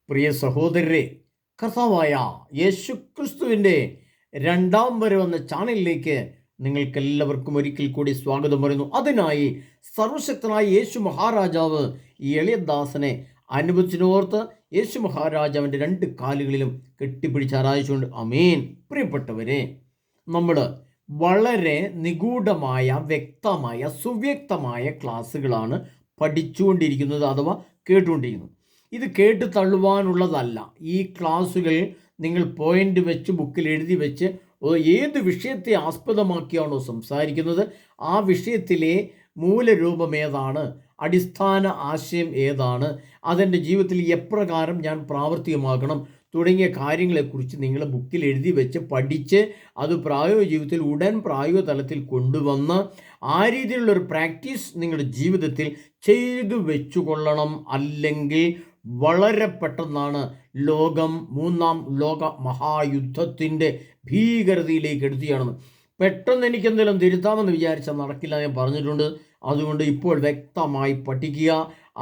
പ്രിയ സഹോദരരെ, കർത്താവായ യേശുക്രിസ്തുവിൻ്റെ രണ്ടാം വരവെന്ന ചാനലിലേക്ക് നിങ്ങൾക്കെല്ലാവർക്കും ഒരിക്കൽ കൂടി സ്വാഗതം പറയുന്നു. അതിനായി സർവശക്തനായ യേശു മഹാരാജാവ് ഈ എളിയദാസനെ അനുഭവിച്ചിനോർത്ത് യേശു മഹാരാജാവിൻ്റെ രണ്ട് കാലുകളിലും കെട്ടിപ്പിടിച്ച് ആരാധിച്ചുകൊണ്ട് അമേൻ. പ്രിയപ്പെട്ടവരെ, നമ്മൾ വളരെ നിഗൂഢമായ, വ്യക്തമായ, സുവ്യക്തമായ ക്ലാസ്സുകളാണ് പഠിച്ചുകൊണ്ടിരിക്കുന്നത് അഥവാ കേട്ടുകൊണ്ടിരിക്കുന്നത്. ഇത് കേട്ട് തള്ളുവാനുള്ളതല്ല. ഈ ക്ലാസ്സുകൾ നിങ്ങൾ പോയിന്റ് വെച്ച് ബുക്കിൽ എഴുതി വെച്ച് ഏത് വിഷയത്തെ ആസ്പദമാക്കിയാണോ സംസാരിക്കുന്നത് ആ വിഷയത്തിലെ മൂലരൂപം ഏതാണ്, അടിസ്ഥാന ആശയം ഏതാണ്, അതെൻ്റെ ജീവിതത്തിൽ എപ്രകാരം ഞാൻ പ്രാവർത്തികമാക്കണം തുടങ്ങിയ കാര്യങ്ങളെക്കുറിച്ച് നിങ്ങൾ ബുക്കിൽ എഴുതി വെച്ച് പഠിച്ച് അത് പ്രായോഗിക ജീവിതത്തിൽ ഉടൻ പ്രായോഗിക തലത്തിൽ കൊണ്ടുവന്ന് ആ രീതിയിലുള്ളൊരു പ്രാക്ടീസ് നിങ്ങളുടെ ജീവിതത്തിൽ ചെയ്തു വെച്ചുകൊള്ളണം. അല്ലെങ്കിൽ വളരെ പെട്ടെന്നാണ് ലോകം മൂന്നാം ലോക മഹായുദ്ധത്തിൻ്റെ ഭീകരതയിലേക്ക് എടുത്തുകയാണെന്ന്. പെട്ടെന്ന് എനിക്കെന്തെങ്കിലും തിരുത്താമെന്ന് വിചാരിച്ചാൽ നടക്കില്ല, ഞാൻ പറഞ്ഞിട്ടുണ്ട്. അതുകൊണ്ട് ഇപ്പോൾ വ്യക്തമായി പഠിക്കുക,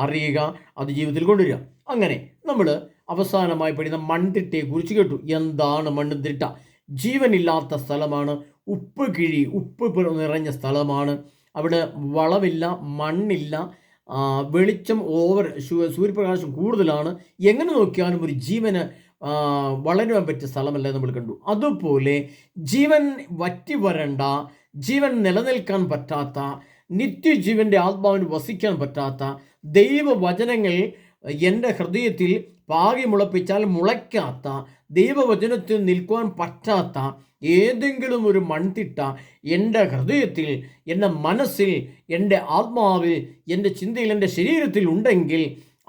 അറിയുക, അത് ജീവിതത്തിൽ കൊണ്ടുവരിക. അങ്ങനെ നമ്മൾ അവസാനമായി പഠിക്കുന്ന മൺതിട്ടയെക്കുറിച്ച് കേട്ടു. എന്താണ് മൺതിട്ട? ജീവനില്ലാത്ത സ്ഥലമാണ്, ഉപ്പ് കിഴി, ഉപ്പ് നിറഞ്ഞ സ്ഥലമാണ്. അവിടെ വളമില്ല, മണ്ണില്ല, വെളിച്ചം സൂര്യപ്രകാശം കൂടുതലാണ്. എങ്ങനെ നോക്കിയാലും ഒരു ജീവന് വളരുവാൻ പറ്റിയ സ്ഥലമല്ല നമ്മൾ കണ്ടു. അതുപോലെ ജീവൻ വറ്റി വരണ്ട, ജീവൻ നിലനിൽക്കാൻ പറ്റാത്ത, നിത്യജീവൻ്റെ ആത്മാവിന് വസിക്കാൻ പറ്റാത്ത ദൈവവചനങ്ങൾ എൻ്റെ ഹൃദയത്തിൽ പാകി മുളപ്പിച്ചാൽ മുളയ്ക്കാത്ത, ദൈവവചനത്തിൽ നിൽക്കുവാൻ പറ്റാത്ത ഏതെങ്കിലും ഒരു മൺതിട്ട എൻ്റെ ഹൃദയത്തിൽ, എൻ്റെ മനസ്സിൽ, എൻ്റെ ആത്മാവിൽ, എൻ്റെ ചിന്തയിൽ, എൻ്റെ ശരീരത്തിൽ ഉണ്ടെങ്കിൽ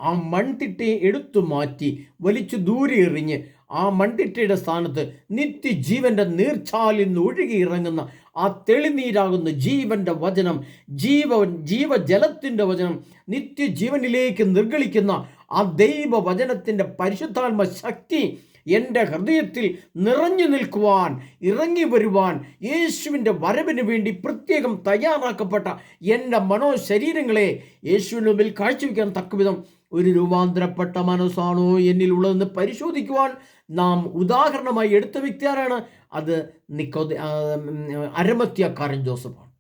ആ മൺതിട്ടയെ എടുത്തു മാറ്റി വലിച്ചു ദൂരെ എറിഞ്ഞ് ആ മൺതിട്ടയുടെ സ്ഥാനത്ത് നിത്യജീവൻ്റെ നീർച്ചാലിൽ നിന്ന് ഒഴുകി ഇറങ്ങുന്ന ആ തെളിനീരാകുന്ന ജീവൻ്റെ വചനം, ജീവജലത്തിൻ്റെ വചനം, നിത്യജീവനിലേക്ക് നിർഗളിക്കുന്ന ആ ദൈവവചനത്തിൻ്റെ പരിശുദ്ധാത്മ ശക്തി എൻ്റെ ഹൃദയത്തിൽ നിറഞ്ഞു നിൽക്കുവാൻ, ഇറങ്ങി വരുവാൻ, യേശുവിൻ്റെ വരവിന് വേണ്ടി പ്രത്യേകം തയ്യാറാക്കപ്പെട്ട എൻ്റെ മനോശരീരങ്ങളെ യേശുവിന് മുമ്പിൽ കാഴ്ചവെക്കാൻ തക്കവിധം ഒരു രൂപാന്തരപ്പെട്ട മനസ്സാണോ എന്നിലുള്ളതെന്ന് പരിശോധിക്കുവാൻ നാം ഉദാഹരണമായി എടുത്ത വ്യക്തി ആരാണ്? അത് അരമത്യക്കാരൻ ജോസഫാണ്.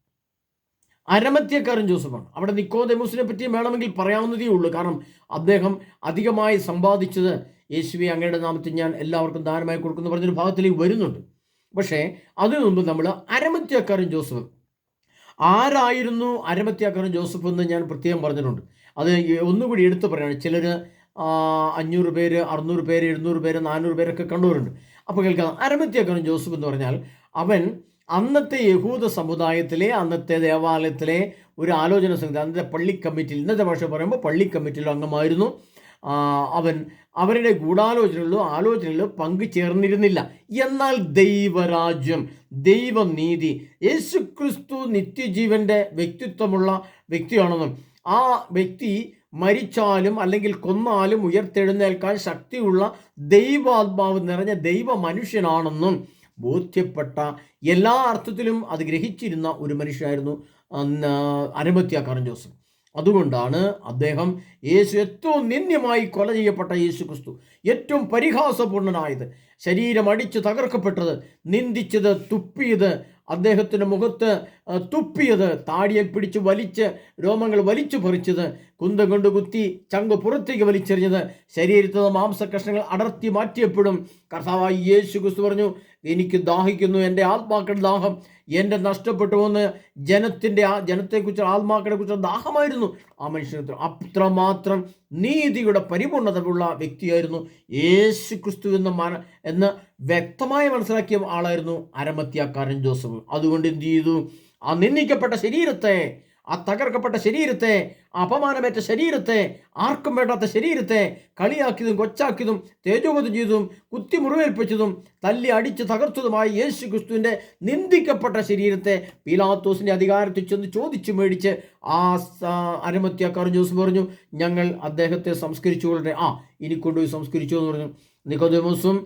അരമത്യക്കാരൻ ജോസഫാണ്. അവിടെ നിക്കോദെമോസിനെ പറ്റി വേണമെങ്കിൽ പറയാവുന്നതേ ഉള്ളൂ. കാരണം അദ്ദേഹം അധികമായി സമ്പാദിച്ചത് യേശുവെ അങ്ങയുടെ നാമത്തിൽ ഞാൻ എല്ലാവർക്കും ദാനമായി കൊടുക്കുന്നു പറഞ്ഞൊരു ഭാഗത്തിലേക്ക് വരുന്നുണ്ട്. പക്ഷേ അതിനു മുമ്പ് നമ്മൾ അരമത്യക്കാരൻ ജോസഫ് ആരായിരുന്നു? അരമത്യക്കാരൻ ജോസഫ് എന്ന് ഞാൻ പ്രത്യേകം പറഞ്ഞിട്ടുണ്ട്. അത് ഒന്നുകൂടി എടുത്തു പറയുകയാണ്. ചിലർ 500 പേര്, 600 പേര്, 700 പേര്, 400 പേരൊക്കെ കണ്ടവരുണ്ട്. അപ്പോൾ കേൾക്കാം, അരമത്യക്കാരൻ ജോസഫ് എന്ന് പറഞ്ഞാൽ അവൻ അന്നത്തെ യഹൂദ സമുദായത്തിലെ, അന്നത്തെ ദേവാലയത്തിലെ ഒരു ആലോചന സമിതി, അന്നത്തെ പള്ളി കമ്മിറ്റിയിൽ, ഇന്നത്തെ ഭാഷ പറയുമ്പോൾ പള്ളി കമ്മിറ്റിയിൽ അംഗമായിരുന്നു. അവൻ അവരുടെ ആലോചനകളിലും പങ്കു ചേർന്നിരുന്നില്ല. എന്നാൽ ദൈവരാജ്യം, ദൈവനീതി, യേശുക്രിസ്തു നിത്യജീവൻ്റെ വ്യക്തിത്വമുള്ള വ്യക്തിയാണെന്നും ആ വ്യക്തി മരിച്ചാലും അല്ലെങ്കിൽ കൊന്നാലും ഉയർത്തെഴുന്നേൽക്കാൻ ശക്തിയുള്ള ദൈവാത്മാവ് നിറഞ്ഞ ദൈവ മനുഷ്യനാണെന്നും ബോധ്യപ്പെട്ട, എല്ലാ അർത്ഥത്തിലും അത് ഗ്രഹിച്ചിരുന്ന ഒരു മനുഷ്യനായിരുന്നു അരമത്യക്കാരൻ ജോസഫ്. അതുകൊണ്ടാണ് അദ്ദേഹം ഏറ്റവും നിന്ദ്യമായി കൊല ചെയ്യപ്പെട്ട യേശു ക്രിസ്തു, ഏറ്റവും പരിഹാസപൂർണനായത്, ശരീരം അടിച്ച് തകർക്കപ്പെട്ടത്, നിന്ദിച്ചത്, തുപ്പിയത്, അദ്ദേഹത്തിൻ്റെ മുഖത്ത് തുപ്പിയത്, താടിയെ പിടിച്ച് വലിച്ച് രോമങ്ങൾ വലിച്ചു പറിച്ചത്, കുന്തം കൊണ്ട് കുത്തി ചങ്ക് പുറത്തേക്ക് വലിച്ചെറിഞ്ഞത്, ശരീരത്തിൽ മാംസകഷ്ണങ്ങൾ അടർത്തി മാറ്റിയപ്പോഴും കർത്താവായ യേശു ക്രിസ്തു പറഞ്ഞു, എനിക്ക് ദാഹിക്കുന്നു, എൻ്റെ ആത്മാക്കളുടെ ദാഹം എൻ്റെ നഷ്ടപ്പെട്ടു എന്ന് ജനത്തെക്കുറിച്ച്, ആത്മാക്കളെ കുറിച്ച് ദാഹമായിരുന്നു ആ മനുഷ്യന്. അത്രമാത്രം നീതിയുടെ പരിപൂർണതയുള്ള വ്യക്തിയായിരുന്നു യേശു ക്രിസ്തു എന്ന് വ്യക്തമായി മനസ്സിലാക്കിയ ആളായിരുന്നു അരമത്യക്കാരൻ ജോസഫ്. അതുകൊണ്ട് എന്ത് ചെയ്തു? ആ നിന്ദിക്കപ്പെട്ട ശരീരത്തെ, ആ തകർക്കപ്പെട്ട ശരീരത്തെ, അപമാനമേറ്റ ശരീരത്തെ, ആർക്കും വേണ്ടാത്ത ശരീരത്തെ, കളിയാക്കിയതും കൊച്ചാക്കിയതും തേജോവധം ചെയ്തതും കുത്തി മുറിവേൽപ്പിച്ചതും തല്ലി അടിച്ച് തകർത്തതുമായ യേശു ക്രിസ്തുവിൻ്റെ നിന്ദിക്കപ്പെട്ട ശരീരത്തെ പീലാത്തോസിൻ്റെ അധികാരത്തിൽ ചെന്ന് ചോദിച്ചു മേടിച്ച് ആ അരമത്യക്കാരൻ ജോസഫ് പറഞ്ഞു, ഞങ്ങൾ അദ്ദേഹത്തെ സംസ്കരിച്ചുകൊള്ളട്ടെ. ഇനി കൊണ്ടുപോയി സംസ്കരിച്ചു എന്ന് പറഞ്ഞു. നിക്കോദെമോസും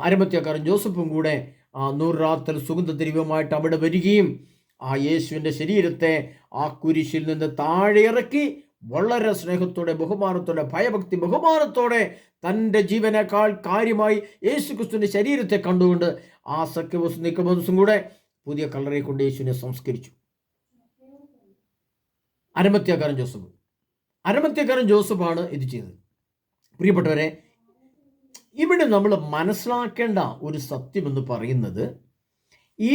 അരമത്യക്കാരൻ ജോസഫും കൂടെ 100 റാത്തൽ സുഗന്ധദ്രവ്യമായിട്ട് അവിടെ വരികയും ആ യേശുവിൻ്റെ ശരീരത്തെ ആ കുരിശിൽ നിന്ന് താഴെ ഇറക്കി വളരെ സ്നേഹത്തോടെ, ബഹുമാനത്തോടെ, ഭയഭക്തി ബഹുമാനത്തോടെ തൻ്റെ ജീവനേക്കാൾ കാര്യമായി യേശുക്രിസ്തുവിൻ്റെ ശരീരത്തെ കണ്ടുകൊണ്ട് ആ സഖ്യവസും നിക്കോദേമോസും കൂടെ പുതിയ കല്ലറയിൽ കൊണ്ട് യേശുവിനെ സംസ്കരിച്ചു. അരമത്യക്കാരൻ ജോസഫാണ് ഇത് ചെയ്തത്. പ്രിയപ്പെട്ടവരെ, ഇവിടെ നമ്മൾ മനസ്സിലാക്കേണ്ട ഒരു സത്യം എന്ന് പറയുന്നത്, ഈ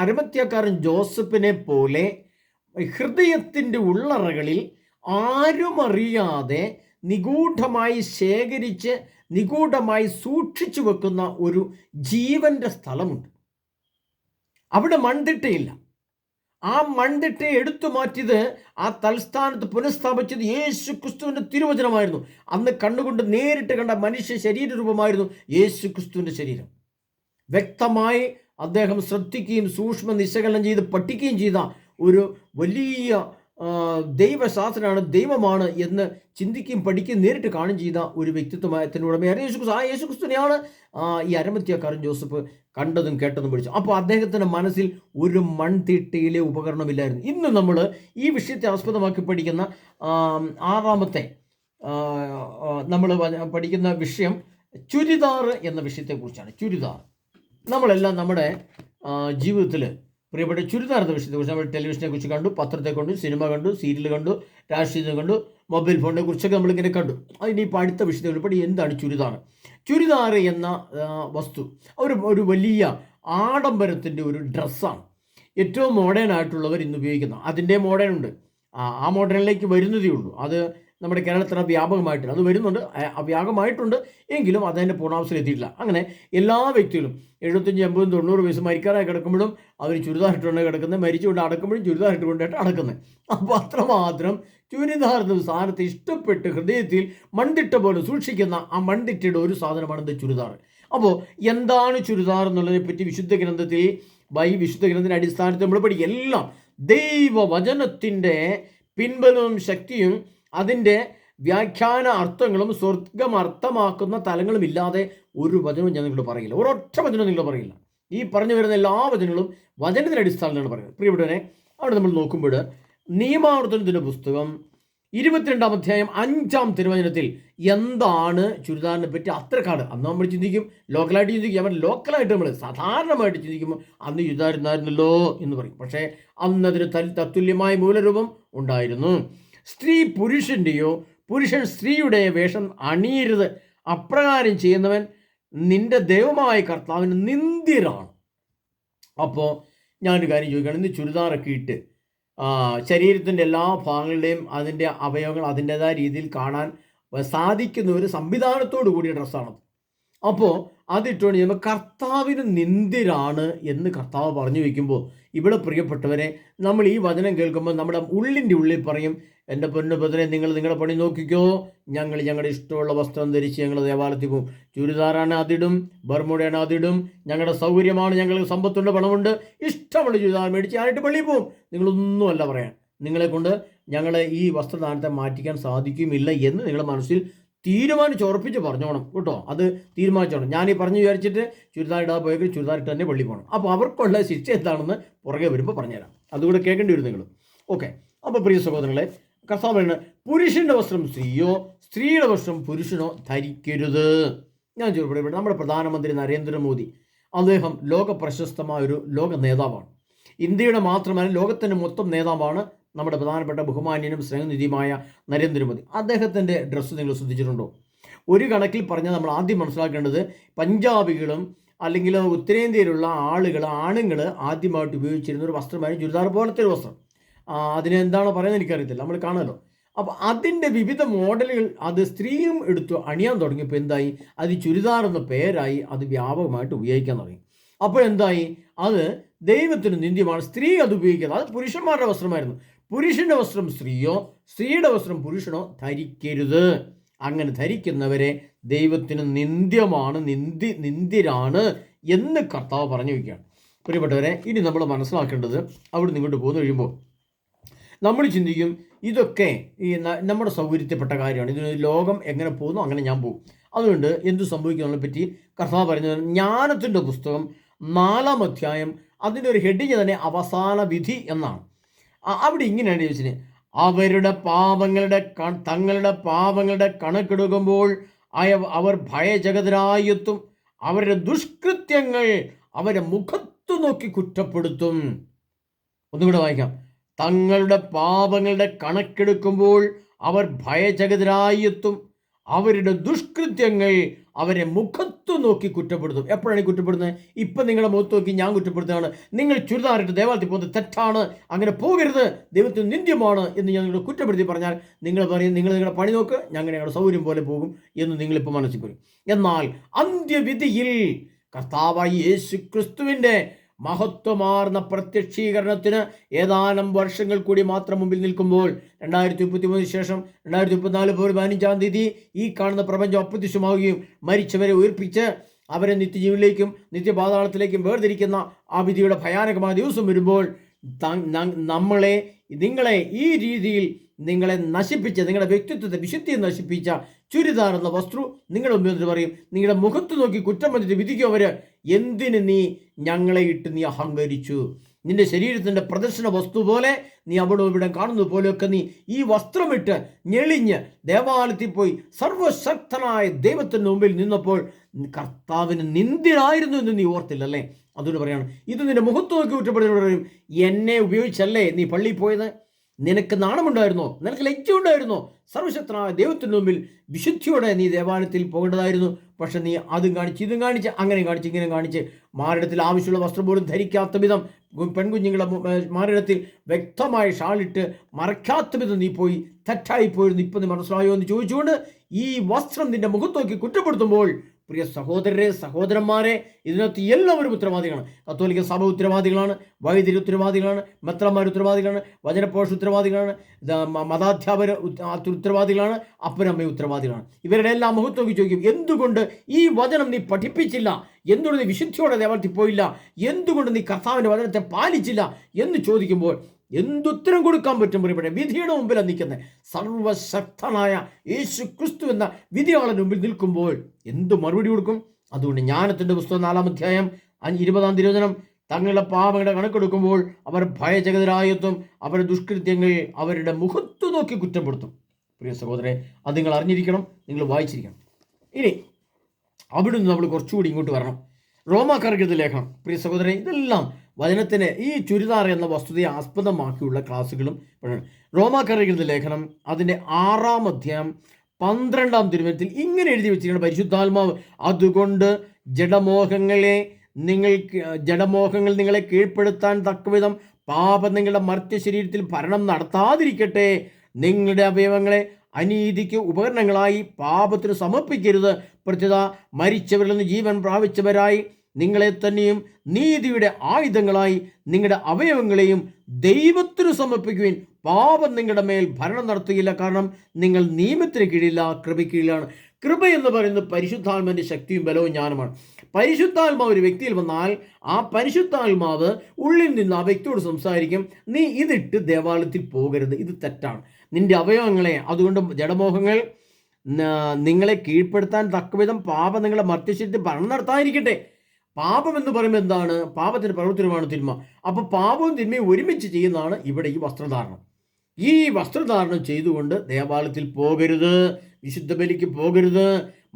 അരമത്യക്കാരൻ ജോസഫിനെ പോലെ ഹൃദയത്തിൻ്റെ ഉള്ളറകളിൽ ആരുമറിയാതെ നിഗൂഢമായി ശേഖരിച്ച് നിഗൂഢമായി സൂക്ഷിച്ചു വെക്കുന്ന ഒരു ജീവന്റെ സ്ഥലമുണ്ട്. അവിടെ മൺതിട്ടയില്ല. ആ മൺതിട്ടയെ എടുത്തു മാറ്റിയത്, ആ തൽസ്ഥാനത്ത് പുനഃസ്ഥാപിച്ചത് യേശു ക്രിസ്തുവിൻ്റെ തിരുവചനമായിരുന്നു. അന്ന് കണ്ണുകൊണ്ട് നേരിട്ട് കണ്ട മനുഷ്യ ശരീരരൂപമായിരുന്നു യേശു ക്രിസ്തുവിൻ്റെ ശരീരം. വ്യക്തമായി അദ്ദേഹം ശ്രദ്ധിക്കുകയും സൂക്ഷ്മ നിശകലനം ചെയ്ത് പഠിക്കുകയും ചെയ്ത ഒരു വലിയ ദൈവശാസ്ത്രമാണ്, ദൈവമാണ് എന്ന് ചിന്തിക്കുകയും പഠിക്കുകയും നേരിട്ട് കാണുകയും ചെയ്ത ഒരു വ്യക്തിത്വത്തിന് ഉടമയാണ് യേശുക്രിസ്തു. ആ യേശുക്രിസ്തുവിനെയാണ് ഈ അരമത്യക്കാരൻ ജോസഫ് കണ്ടതും കേട്ടതും പഠിച്ചു. അപ്പോൾ അദ്ദേഹത്തിൻ്റെ മനസ്സിൽ ഒരു മൺതിട്ടയിലെ ഉപകരണമില്ലായിരുന്നു. ഇന്ന് നമ്മൾ ഈ വിഷയത്തെ ആസ്പദമാക്കി പഠിക്കുന്ന ആറാമത്തെ നമ്മൾ പഠിക്കുന്ന വിഷയം ചുരിദാർ എന്ന വിഷയത്തെക്കുറിച്ചാണ്. ചുരിദാർ നമ്മളെല്ലാം നമ്മുടെ ജീവിതത്തിൽ പ്രിയപ്പെട്ട ചുരിദാർ എന്ന വിഷയത്തെക്കുറിച്ച് നമ്മൾ ടെലിവിഷനെ കുറിച്ച് കണ്ടു, പത്രത്തെ കണ്ടു, സിനിമ കണ്ടു, സീരിയൽ കണ്ടു, രാഷ്ട്രീയത്തെ കണ്ടു, മൊബൈൽ ഫോണിനെ കുറിച്ചൊക്കെ നമ്മളിങ്ങനെ കണ്ടു. അതിനിപ്പോൾ അടുത്ത വിഷയത്തെ ഉൾപ്പെടെ എന്താണ് ചുരിദാർ? ചുരിദാർ എന്ന വസ്തു ഒരു വലിയ ആഡംബരത്തിൻ്റെ ഒരു ഡ്രസ്സാണ്. ഏറ്റവും മോഡേൺ ആയിട്ടുള്ളവർ ഇന്ന് ഉപയോഗിക്കുന്ന, അതിൻ്റെ മോഡേൺ ഉണ്ട്, ആ മോഡേണിലേക്ക് വരുന്നതേ ഉള്ളൂ. അത് നമ്മുടെ കേരളത്തിൽ വ്യാപകമായിട്ടില്ല, അത് വരുന്നുണ്ട്, വ്യാപകമായിട്ടുണ്ട്, എങ്കിലും അതതിൻ്റെ പൂർണ്ണാവസ്ഥയിൽ എത്തിയിട്ടില്ല. അങ്ങനെ എല്ലാ വ്യക്തികളും 75, 80, 90 വയസ്സ് മരിക്കാറായി കിടക്കുമ്പോഴും അവർ ചുരിദാർ ഇട്ടുകൊണ്ട് കിടക്കുന്നത്, മരിച്ചുകൊണ്ട് അടക്കുമ്പോഴും ചുരിദാർ ഇട്ടുകൊണ്ടായിട്ട് അടക്കുന്നത്. അപ്പോൾ അത്രമാത്രം ചുരിദാർ എന്ന സാധനത്തെ ഇഷ്ടപ്പെട്ട് ഹൃദയത്തിൽ മൺതിട്ട പോലെ സൂക്ഷിക്കുന്ന ആ മൺതിട്ടയുടെ ഒരു സാധനമാണ് ഇത് ചുരിദാർ. അപ്പോൾ എന്താണ് ചുരിദാർ എന്നുള്ളതിനെ പറ്റി വിശുദ്ധ ഗ്രന്ഥത്തിൽ വിശുദ്ധ ഗ്രന്ഥത്തിൻ്റെ അടിസ്ഥാനത്തിൽ നമ്മൾ പഠിക്കുക. എല്ലാം ദൈവവചനത്തിൻ്റെ പിൻബലവും ശക്തിയും അതിൻ്റെ വ്യാഖ്യാന അർത്ഥങ്ങളും സ്വർഗം അർത്ഥമാക്കുന്ന തലങ്ങളും ഇല്ലാതെ ഒരു വചനവും ഞാൻ നിങ്ങളോട് പറയില്ല. ഒരൊറ്റ വചനവും നിങ്ങൾ പറയില്ല. ഈ പറഞ്ഞു വരുന്ന എല്ലാ വചനങ്ങളും വചനത്തിൻ്റെ അടിസ്ഥാനത്തിലാണ് പറയുന്നത്. പ്രിയപ്പെട്ടവരെ, അവിടെ നമ്മൾ നോക്കുമ്പോൾ നിയമാവർത്തനത്തിൻ്റെ പുസ്തകം 22-ാം അധ്യായം 5-ാം തിരുവചനത്തിൽ എന്താണ് ചുരിദാറിനെ പറ്റി അത്രക്കാട് അന്ന് നമ്മൾ ചിന്തിക്കും, ലോക്കലായിട്ട് ചിന്തിക്കും. അവർ ലോക്കലായിട്ട് നമ്മൾ സാധാരണമായിട്ട് ചിന്തിക്കുമ്പോൾ അന്ന് ചുരിദാർ ഇരുന്നായിരുന്നല്ലോ എന്ന് പറയും. പക്ഷേ അന്നതിന് തത്തുല്യമായ മൂലരൂപം ഉണ്ടായിരുന്നു. സ്ത്രീ പുരുഷൻ്റെയോ പുരുഷൻ സ്ത്രീയുടെ വേഷം അണിയരുത്. അപ്രകാരം ചെയ്യുന്നവൻ നിന്റെ ദൈവമായ കർത്താവിന് നിന്ദ്യരാണ്. അപ്പോൾ ഞാനൊരു കാര്യം ചോദിക്കുകയാണ്, ഇന്ന് ചുരിദാറൊക്കെ ഇട്ട് ശരീരത്തിൻ്റെ എല്ലാ ഭാഗങ്ങളുടെയും അതിൻ്റെ അവയവങ്ങൾ അതിൻ്റെതായ രീതിയിൽ കാണാൻ സാധിക്കുന്ന ഒരു സംവിധാനത്തോടു കൂടിയ ഡ്രസ്സാണത്. അപ്പോൾ അതിട്ടുകൊണ്ട് ചെയ്യുമ്പോൾ കർത്താവിന് നിന്ദ്യരാണ് എന്ന് കർത്താവ് പറഞ്ഞു വയ്ക്കുമ്പോൾ, ഇവിടെ പ്രിയപ്പെട്ടവരെ, നമ്മൾ ഈ വചനം കേൾക്കുമ്പോൾ നമ്മുടെ ഉള്ളിൻ്റെ ഉള്ളിൽ പറയും, എൻ്റെ പൊന്നുപുത്രനെ, നിങ്ങൾ നിങ്ങളുടെ പണി നോക്കിക്കോ, ഞങ്ങളുടെ ഇഷ്ടമുള്ള വസ്ത്രം ധരിച്ച് ഞങ്ങൾ ദേവാലയത്തിൽ പോകും. ചുരിദാറാണ് അതിടും, ബർമുടയാണ് അതിടും, ഞങ്ങളുടെ സൗകര്യമാണ്, ഞങ്ങൾക്ക് സമ്പത്തുണ്ട്, പണമുണ്ട്, ഇഷ്ടമുള്ള ചുരിദാർ മേടിച്ച് ഞാനായിട്ട് പള്ളിയിൽ പോകും. നിങ്ങളൊന്നുമല്ല പറയാൻ, നിങ്ങളെക്കൊണ്ട് ഞങ്ങളെ ഈ വസ്ത്രദാനത്തെ മാറ്റിക്കാൻ സാധിക്കുമില്ല എന്ന് നിങ്ങൾ മനസ്സിൽ തീരുമാനിച്ചുറപ്പിച്ച് പറഞ്ഞോണം കേട്ടോ. അത് തീരുമാനിച്ചോണം. ഞാനീ പറഞ്ഞു വിചാരിച്ചിട്ട് ചുരിദാർ ഇടാതെ പോയെങ്കിൽ ചുരിദാർ ഇട്ട് തന്നെ പള്ളി പോകണം. അപ്പോൾ അവർക്കുള്ള ശിക്ഷ എന്താണെന്ന് പുറകെ വരുമ്പോൾ പറഞ്ഞുതരാം. അതുകൂടെ കേൾക്കേണ്ടി വരും നിങ്ങൾ. ഓക്കെ. അപ്പോൾ പ്രിയ സഹോദരങ്ങളെ, കർത്താവ് പറയുന്നത്, പുരുഷൻ്റെ വസ്ത്രം സ്ത്രീയോ സ്ത്രീയുടെ വസ്ത്രം പുരുഷനോ ധരിക്കരുത്. ഞാൻ ചോദിക്കട്ടെ, നമ്മുടെ പ്രധാനമന്ത്രി നരേന്ദ്രമോദി, അദ്ദേഹം ലോക പ്രശസ്തമായ ഒരു ലോക നേതാവാണ്. ഇന്ത്യയുടെ മാത്രമല്ല ലോകത്തിൻ്റെ മൊത്തം നേതാവാണ് നമ്മുടെ പ്രധാനപ്പെട്ട ബഹുമാന്യനും സ്നേഹനിധിയുമായ നരേന്ദ്രമോദി. അദ്ദേഹത്തിൻ്റെ ഡ്രസ്സ് നിങ്ങൾ ശ്രദ്ധിച്ചിട്ടുണ്ടോ? ഒരു കണക്കിൽ പറഞ്ഞാൽ നമ്മൾ ആദ്യം മനസ്സിലാക്കേണ്ടത്, പഞ്ചാബികളും അല്ലെങ്കിൽ ഉത്തരേന്ത്യയിലുള്ള ആണുങ്ങൾ ആദ്യമായിട്ട് ഉപയോഗിച്ചിരുന്ന ഒരു വസ്ത്രമായിരുന്നു ചുരിദാർ പോലത്തെ ഒരു വസ്ത്രം. അതിനെന്താണോ പറയുന്നത് എനിക്കറിയത്തില്ല, നമ്മൾ കാണുമല്ലോ. അപ്പോൾ അതിൻ്റെ വിവിധ മോഡലുകൾ അത് സ്ത്രീയും എടുത്തു അണിയാൻ തുടങ്ങിയപ്പോൾ എന്തായി, അത് ചുരിദാർ എന്ന പേരായി, അത് വ്യാപകമായിട്ട് ഉപയോഗിക്കാൻ തുടങ്ങി. അപ്പോൾ എന്തായി, അത് ദൈവത്തിന് നിന്ദ്യമാണ്. സ്ത്രീ അത് ഉപയോഗിക്കുന്നത്, അത് പുരുഷന്മാരുടെ വസ്ത്രമായിരുന്നു. പുരുഷൻ്റെ വസ്ത്രം സ്ത്രീയോ സ്ത്രീയുടെ വസ്ത്രം പുരുഷനോ ധരിക്കരുത്. അങ്ങനെ ധരിക്കുന്നവരെ ദൈവത്തിന് നിന്ദ്യമാണ്, നിന്ദ്യരാണ് എന്ന് കർത്താവ് പറഞ്ഞു വയ്ക്കുകയാണ്. പ്രിയപ്പെട്ടവരെ, ഇനി നമ്മൾ മനസ്സിലാക്കേണ്ടത്, അവിടെ നിങ്ങോട്ട് പോന്നു കഴിയുമ്പോൾ നമ്മൾ ചിന്തിക്കും, ഇതൊക്കെ ഈ നമ്മുടെ സൗകര്യത്തിൽപ്പെട്ട കാര്യമാണ്, ഇതിന് ലോകം എങ്ങനെ പോകുന്നു അങ്ങനെ ഞാൻ പോകും, അതുകൊണ്ട് എന്തു സംഭവിക്കുന്നതിനെ പറ്റി കർത്താവ് പറഞ്ഞത് ജ്ഞാനത്തിൻ്റെ പുസ്തകം 4-ാം അധ്യായം, അതിൻ്റെ ഒരു ഹെഡിങ് തന്നെ അവസാന വിധി എന്നാണ്. അവിടെ ഇങ്ങനെയാണ് ചോദിച്ചത്, തങ്ങളുടെ പാപങ്ങളുടെ കണക്കെടുക്കുമ്പോൾ അവർ ഭയചകിതരായെത്തും. അവരുടെ ദുഷ്കൃത്യങ്ങൾ അവരെ മുഖത്തു നോക്കി കുറ്റപ്പെടുത്തും. ഒന്നുകൂടെ വായിക്കാം. തങ്ങളുടെ പാപങ്ങളുടെ കണക്കെടുക്കുമ്പോൾ അവർ ഭയചകിതരായെത്തും. അവരുടെ ദുഷ്കൃത്യങ്ങൾ അവരെ മുഖത്തു നോക്കി കുറ്റപ്പെടുത്തും. എപ്പോഴാണ് ഈ കുറ്റപ്പെടുന്നത്? ഇപ്പം നിങ്ങളുടെ മുഖത്ത് നോക്കി ഞാൻ കുറ്റപ്പെടുത്തുകയാണ്. നിങ്ങൾ ചുരിദാറിട്ട് ദേവാലയത്തിൽ പോകുന്നത് തെറ്റാണ്, അങ്ങനെ പോകരുത്, ദൈവത്തിന് നിന്ദ്യമാണ് എന്ന് ഞാൻ നിങ്ങളെ കുറ്റപ്പെടുത്തി പറഞ്ഞാൽ നിങ്ങൾ പറയും, നിങ്ങൾ നിങ്ങളുടെ പണി നോക്ക്, ഞങ്ങളുടെ സൗകര്യം പോലെ പോകും എന്ന് നിങ്ങളിപ്പോൾ മനസ്സിൽ പറയും. എന്നാൽ അന്ത്യവിധിയിൽ കർത്താവായ യേശു ക്രിസ്തുവിൻ്റെ മഹത്വമാർന്ന പ്രത്യക്ഷീകരണത്തിന് ഏതാനും വർഷങ്ങൾ കൂടി മാത്രം മുമ്പിൽ നിൽക്കുമ്പോൾ 2033 ശേഷം 2034 ഫെബ്രുവരി 15-ാം തീയതി ഈ കാണുന്ന പ്രപഞ്ചം അപ്രത്യക്ഷമാവുകയും മരിച്ചവരെ ഉയർപ്പിച്ച് അവരെ നിത്യജീവനിലേക്കും നിത്യപാതാളത്തിലേക്കും വേർതിരിക്കുന്ന ആ വിധിയുടെ ഭയാനകമായ ദിവസം വരുമ്പോൾ നിങ്ങളെ ഈ രീതിയിൽ നിങ്ങളെ നശിപ്പിച്ച, നിങ്ങളുടെ വ്യക്തിത്വത്തെ വിശുദ്ധിയെ നശിപ്പിച്ച ചുരിദാർ എന്ന വസ്തു നിങ്ങളുടെ മുമ്പിൽ പറയും, നിങ്ങളുടെ മുഖത്ത് നോക്കി കുറ്റം പറഞ്ഞിട്ട് വിധിക്കും അവർ, എന്തിന് നീ ഞങ്ങളെ ഇട്ട് നീ അഹങ്കരിച്ചു? നിന്റെ ശരീരത്തിൻ്റെ പ്രദർശന വസ്തു പോലെ നീ അവിടെ ഇവിടെ കാണുന്നത് പോലെയൊക്കെ നീ ഈ വസ്ത്രമിട്ട് ഞെളിഞ്ഞ് ദേവാലയത്തിൽ പോയി സർവശക്തനായ ദൈവത്തിൻ്റെ മുമ്പിൽ നിന്നപ്പോൾ കർത്താവിന് നിന്ദ്യനായിരുന്നു എന്ന് നീ ഓർത്തില്ലല്ലേ? അതുകൊണ്ട് പറയാണ്, ഇത് നിന്റെ മുഖത്ത് നോക്കി കുറ്റപ്പെടുന്നവർ പറയും, എന്നെ ഉപയോഗിച്ചല്ലേ നീ പള്ളിയിൽ പോയത്? നിനക്ക് നാണമുണ്ടായിരുന്നോ? നിനക്ക് ലജ്ജ ഉണ്ടായിരുന്നോ? സർവശക്തനായ ദൈവത്തിൻ്റെ മുമ്പിൽ വിശുദ്ധിയോടെ നീ ദേവാലയത്തിൽ പോകേണ്ടതായിരുന്നു. പക്ഷെ നീ അതും കാണിച്ച് ഇതും കാണിച്ച് അങ്ങനെ കാണിച്ച് ഇങ്ങനെ കാണിച്ച് മാറിടത്തിൽ ആവശ്യമുള്ള വസ്ത്രം പോലും ധരിക്കാത്ത വിധം, പെൺകുഞ്ഞുങ്ങളെ മാറിടത്തിൽ വ്യക്തമായ ഷാളിട്ട് മറയ്ക്കാത്ത വിധം നീ പോയി തെറ്റായിപ്പോയിരുന്നു. ഇപ്പം നീ മനസ്സിലായോ എന്ന് ചോദിച്ചുകൊണ്ട് ഈ വസ്ത്രം നിന്റെ മുഖത്ത് നോക്കി കുറ്റപ്പെടുത്തുമ്പോൾ പ്രിയ സഹോദരരെ, സഹോദരന്മാരെ, ഇതിനകത്ത് എല്ലാവരും ഉത്തരവാദികളാണ്. കത്തോലിക്ക സഭ ഉത്തരവാദികളാണ്, വൈദികർ ഉത്തരവാദികളാണ്, മെത്രന്മാർ ഉത്തരവാദികളാണ്, വചനപോഷ ഉത്തരവാദികളാണ്, മതാധ്യാപകർ ഉത്തരവാദികളാണ്, അപ്പനമ്മ ഉത്തരവാദികളാണ്. ഇവരുടെ എല്ലാം മുഖത്ത് നോക്കി ചോദിക്കും, എന്തുകൊണ്ട് ഈ വചനം നീ പഠിപ്പിച്ചില്ല? എന്തുകൊണ്ട് നീ വിശുദ്ധിയോടെ ദേവാലയത്തിൽ പോയില്ല? എന്തുകൊണ്ട് നീ കർത്താവിൻ്റെ വചനത്തെ പാലിച്ചില്ല എന്ന് ചോദിക്കുമ്പോൾ എന്തുത്തരം കൊടുക്കാൻ പറ്റും? പ്രിയപ്പെട്ട, വിധിയുടെ മുമ്പിലാണ് നിൽക്കുന്നത്. സർവശക്തനായ യേശു ക്രിസ്തു എന്ന വിധിയാളൻ്റെ മുമ്പിൽ നിൽക്കുമ്പോൾ എന്ത് മറുപടി കൊടുക്കും? അതുകൊണ്ട് ജ്ഞാനത്തിൻ്റെ പുസ്തകം 4-ാം അധ്യായം 20-ാം തിരുവചനം, തങ്ങളുടെ പാപങ്ങളുടെ കണക്കെടുക്കുമ്പോൾ അവർ ഭയചകിതരായെത്തും. അവരുടെ ദുഷ്കൃത്യങ്ങൾ അവരുടെ മുഖത്തു നോക്കി കുറ്റപ്പെടുത്തും. പ്രിയ സഹോദരനെ, അത് നിങ്ങൾ അറിഞ്ഞിരിക്കണം, നിങ്ങൾ വായിച്ചിരിക്കണം. ഇനി അവിടുന്ന് നമ്മൾ കുറച്ചുകൂടി ഇങ്ങോട്ട് വരണം. റോമാക്കാർക്ക് ലേഖനം, പ്രിയ സഹോദരൻ, ഇതെല്ലാം വചനത്തിന് ഈ ചുരിദാർ എന്ന വസ്തുതയെ ആസ്പദമാക്കിയുള്ള ക്ലാസ്സുകളും. റോമാക്കാർക്ക് ലേഖനം അതിൻ്റെ 6-ാം അധ്യായം 12-ാം തിരുവചനത്തിൽ ഇങ്ങനെ എഴുതി വെച്ചിരിക്കുന്ന പരിശുദ്ധാത്മാവ്, അതുകൊണ്ട് ജഡമോഹങ്ങൾ നിങ്ങളെ കീഴ്പ്പെടുത്താൻ തക്കവിധം പാപം നിങ്ങളുടെ മർത്യ ശരീരത്തിൽ ഭരണം നടത്താതിരിക്കട്ടെ. നിങ്ങളുടെ അവയവങ്ങളെ അനീതിക്ക് ഉപകരണങ്ങളായി പാപത്തിന് സമർപ്പിക്കരുത്. പ്രത്യുത മരിച്ചവരിൽ നിന്ന് ജീവൻ പ്രാപിച്ചവരായി നിങ്ങളെ തന്നെയും നീതിയുടെ ആയുധങ്ങളായി നിങ്ങളുടെ അവയവങ്ങളെയും ദൈവത്തിന് സമർപ്പിക്കുവിൻ. പാപം നിങ്ങളുടെ മേൽ ഭരണം നടത്തുകയില്ല, കാരണം നിങ്ങൾ നിയമത്തിന് കീഴില്ല, കൃപയ്ക്ക് കീഴിലാണ്. കൃപ എന്ന് പറയുന്നത് പരിശുദ്ധാത്മാവിൻ്റെ ശക്തിയും ബലവും ജ്ഞാനമാണ്. പരിശുദ്ധാത്മാവ് ഒരു വ്യക്തിയിൽ വന്നാൽ ആ പരിശുദ്ധാത്മാവ് ഉള്ളിൽ നിന്ന് ആ വ്യക്തിയോട് സംസാരിക്കും, നീ ഇതിട്ട് ദേവാലയത്തിൽ പോകരുത്, ഇത് തെറ്റാണ്. നിന്റെ അവയവങ്ങളെ, അതുകൊണ്ട് ജഡമോഹങ്ങൾ നിങ്ങളെ കീഴ്പ്പെടുത്താൻ തക്കവിധം പാപം നിങ്ങളെ മർത്യശരീരത്തിൽ ഭരണം നടത്താതിരിക്കട്ടെ. പാപം എന്ന് പറയുമ്പോൾ എന്താണ്? പാപത്തിന് പ്രവൃത്തിയുമാണ് തിന്മ. അപ്പോൾ പാപവും തിന്മയും ഒരുമിച്ച് ചെയ്യുന്നതാണ് ഇവിടെ ഈ വസ്ത്രധാരണം. ഈ വസ്ത്രധാരണം ചെയ്തുകൊണ്ട് ദേവാലയത്തിൽ പോകരുത്, വിശുദ്ധ ബലിക്ക് പോകരുത്,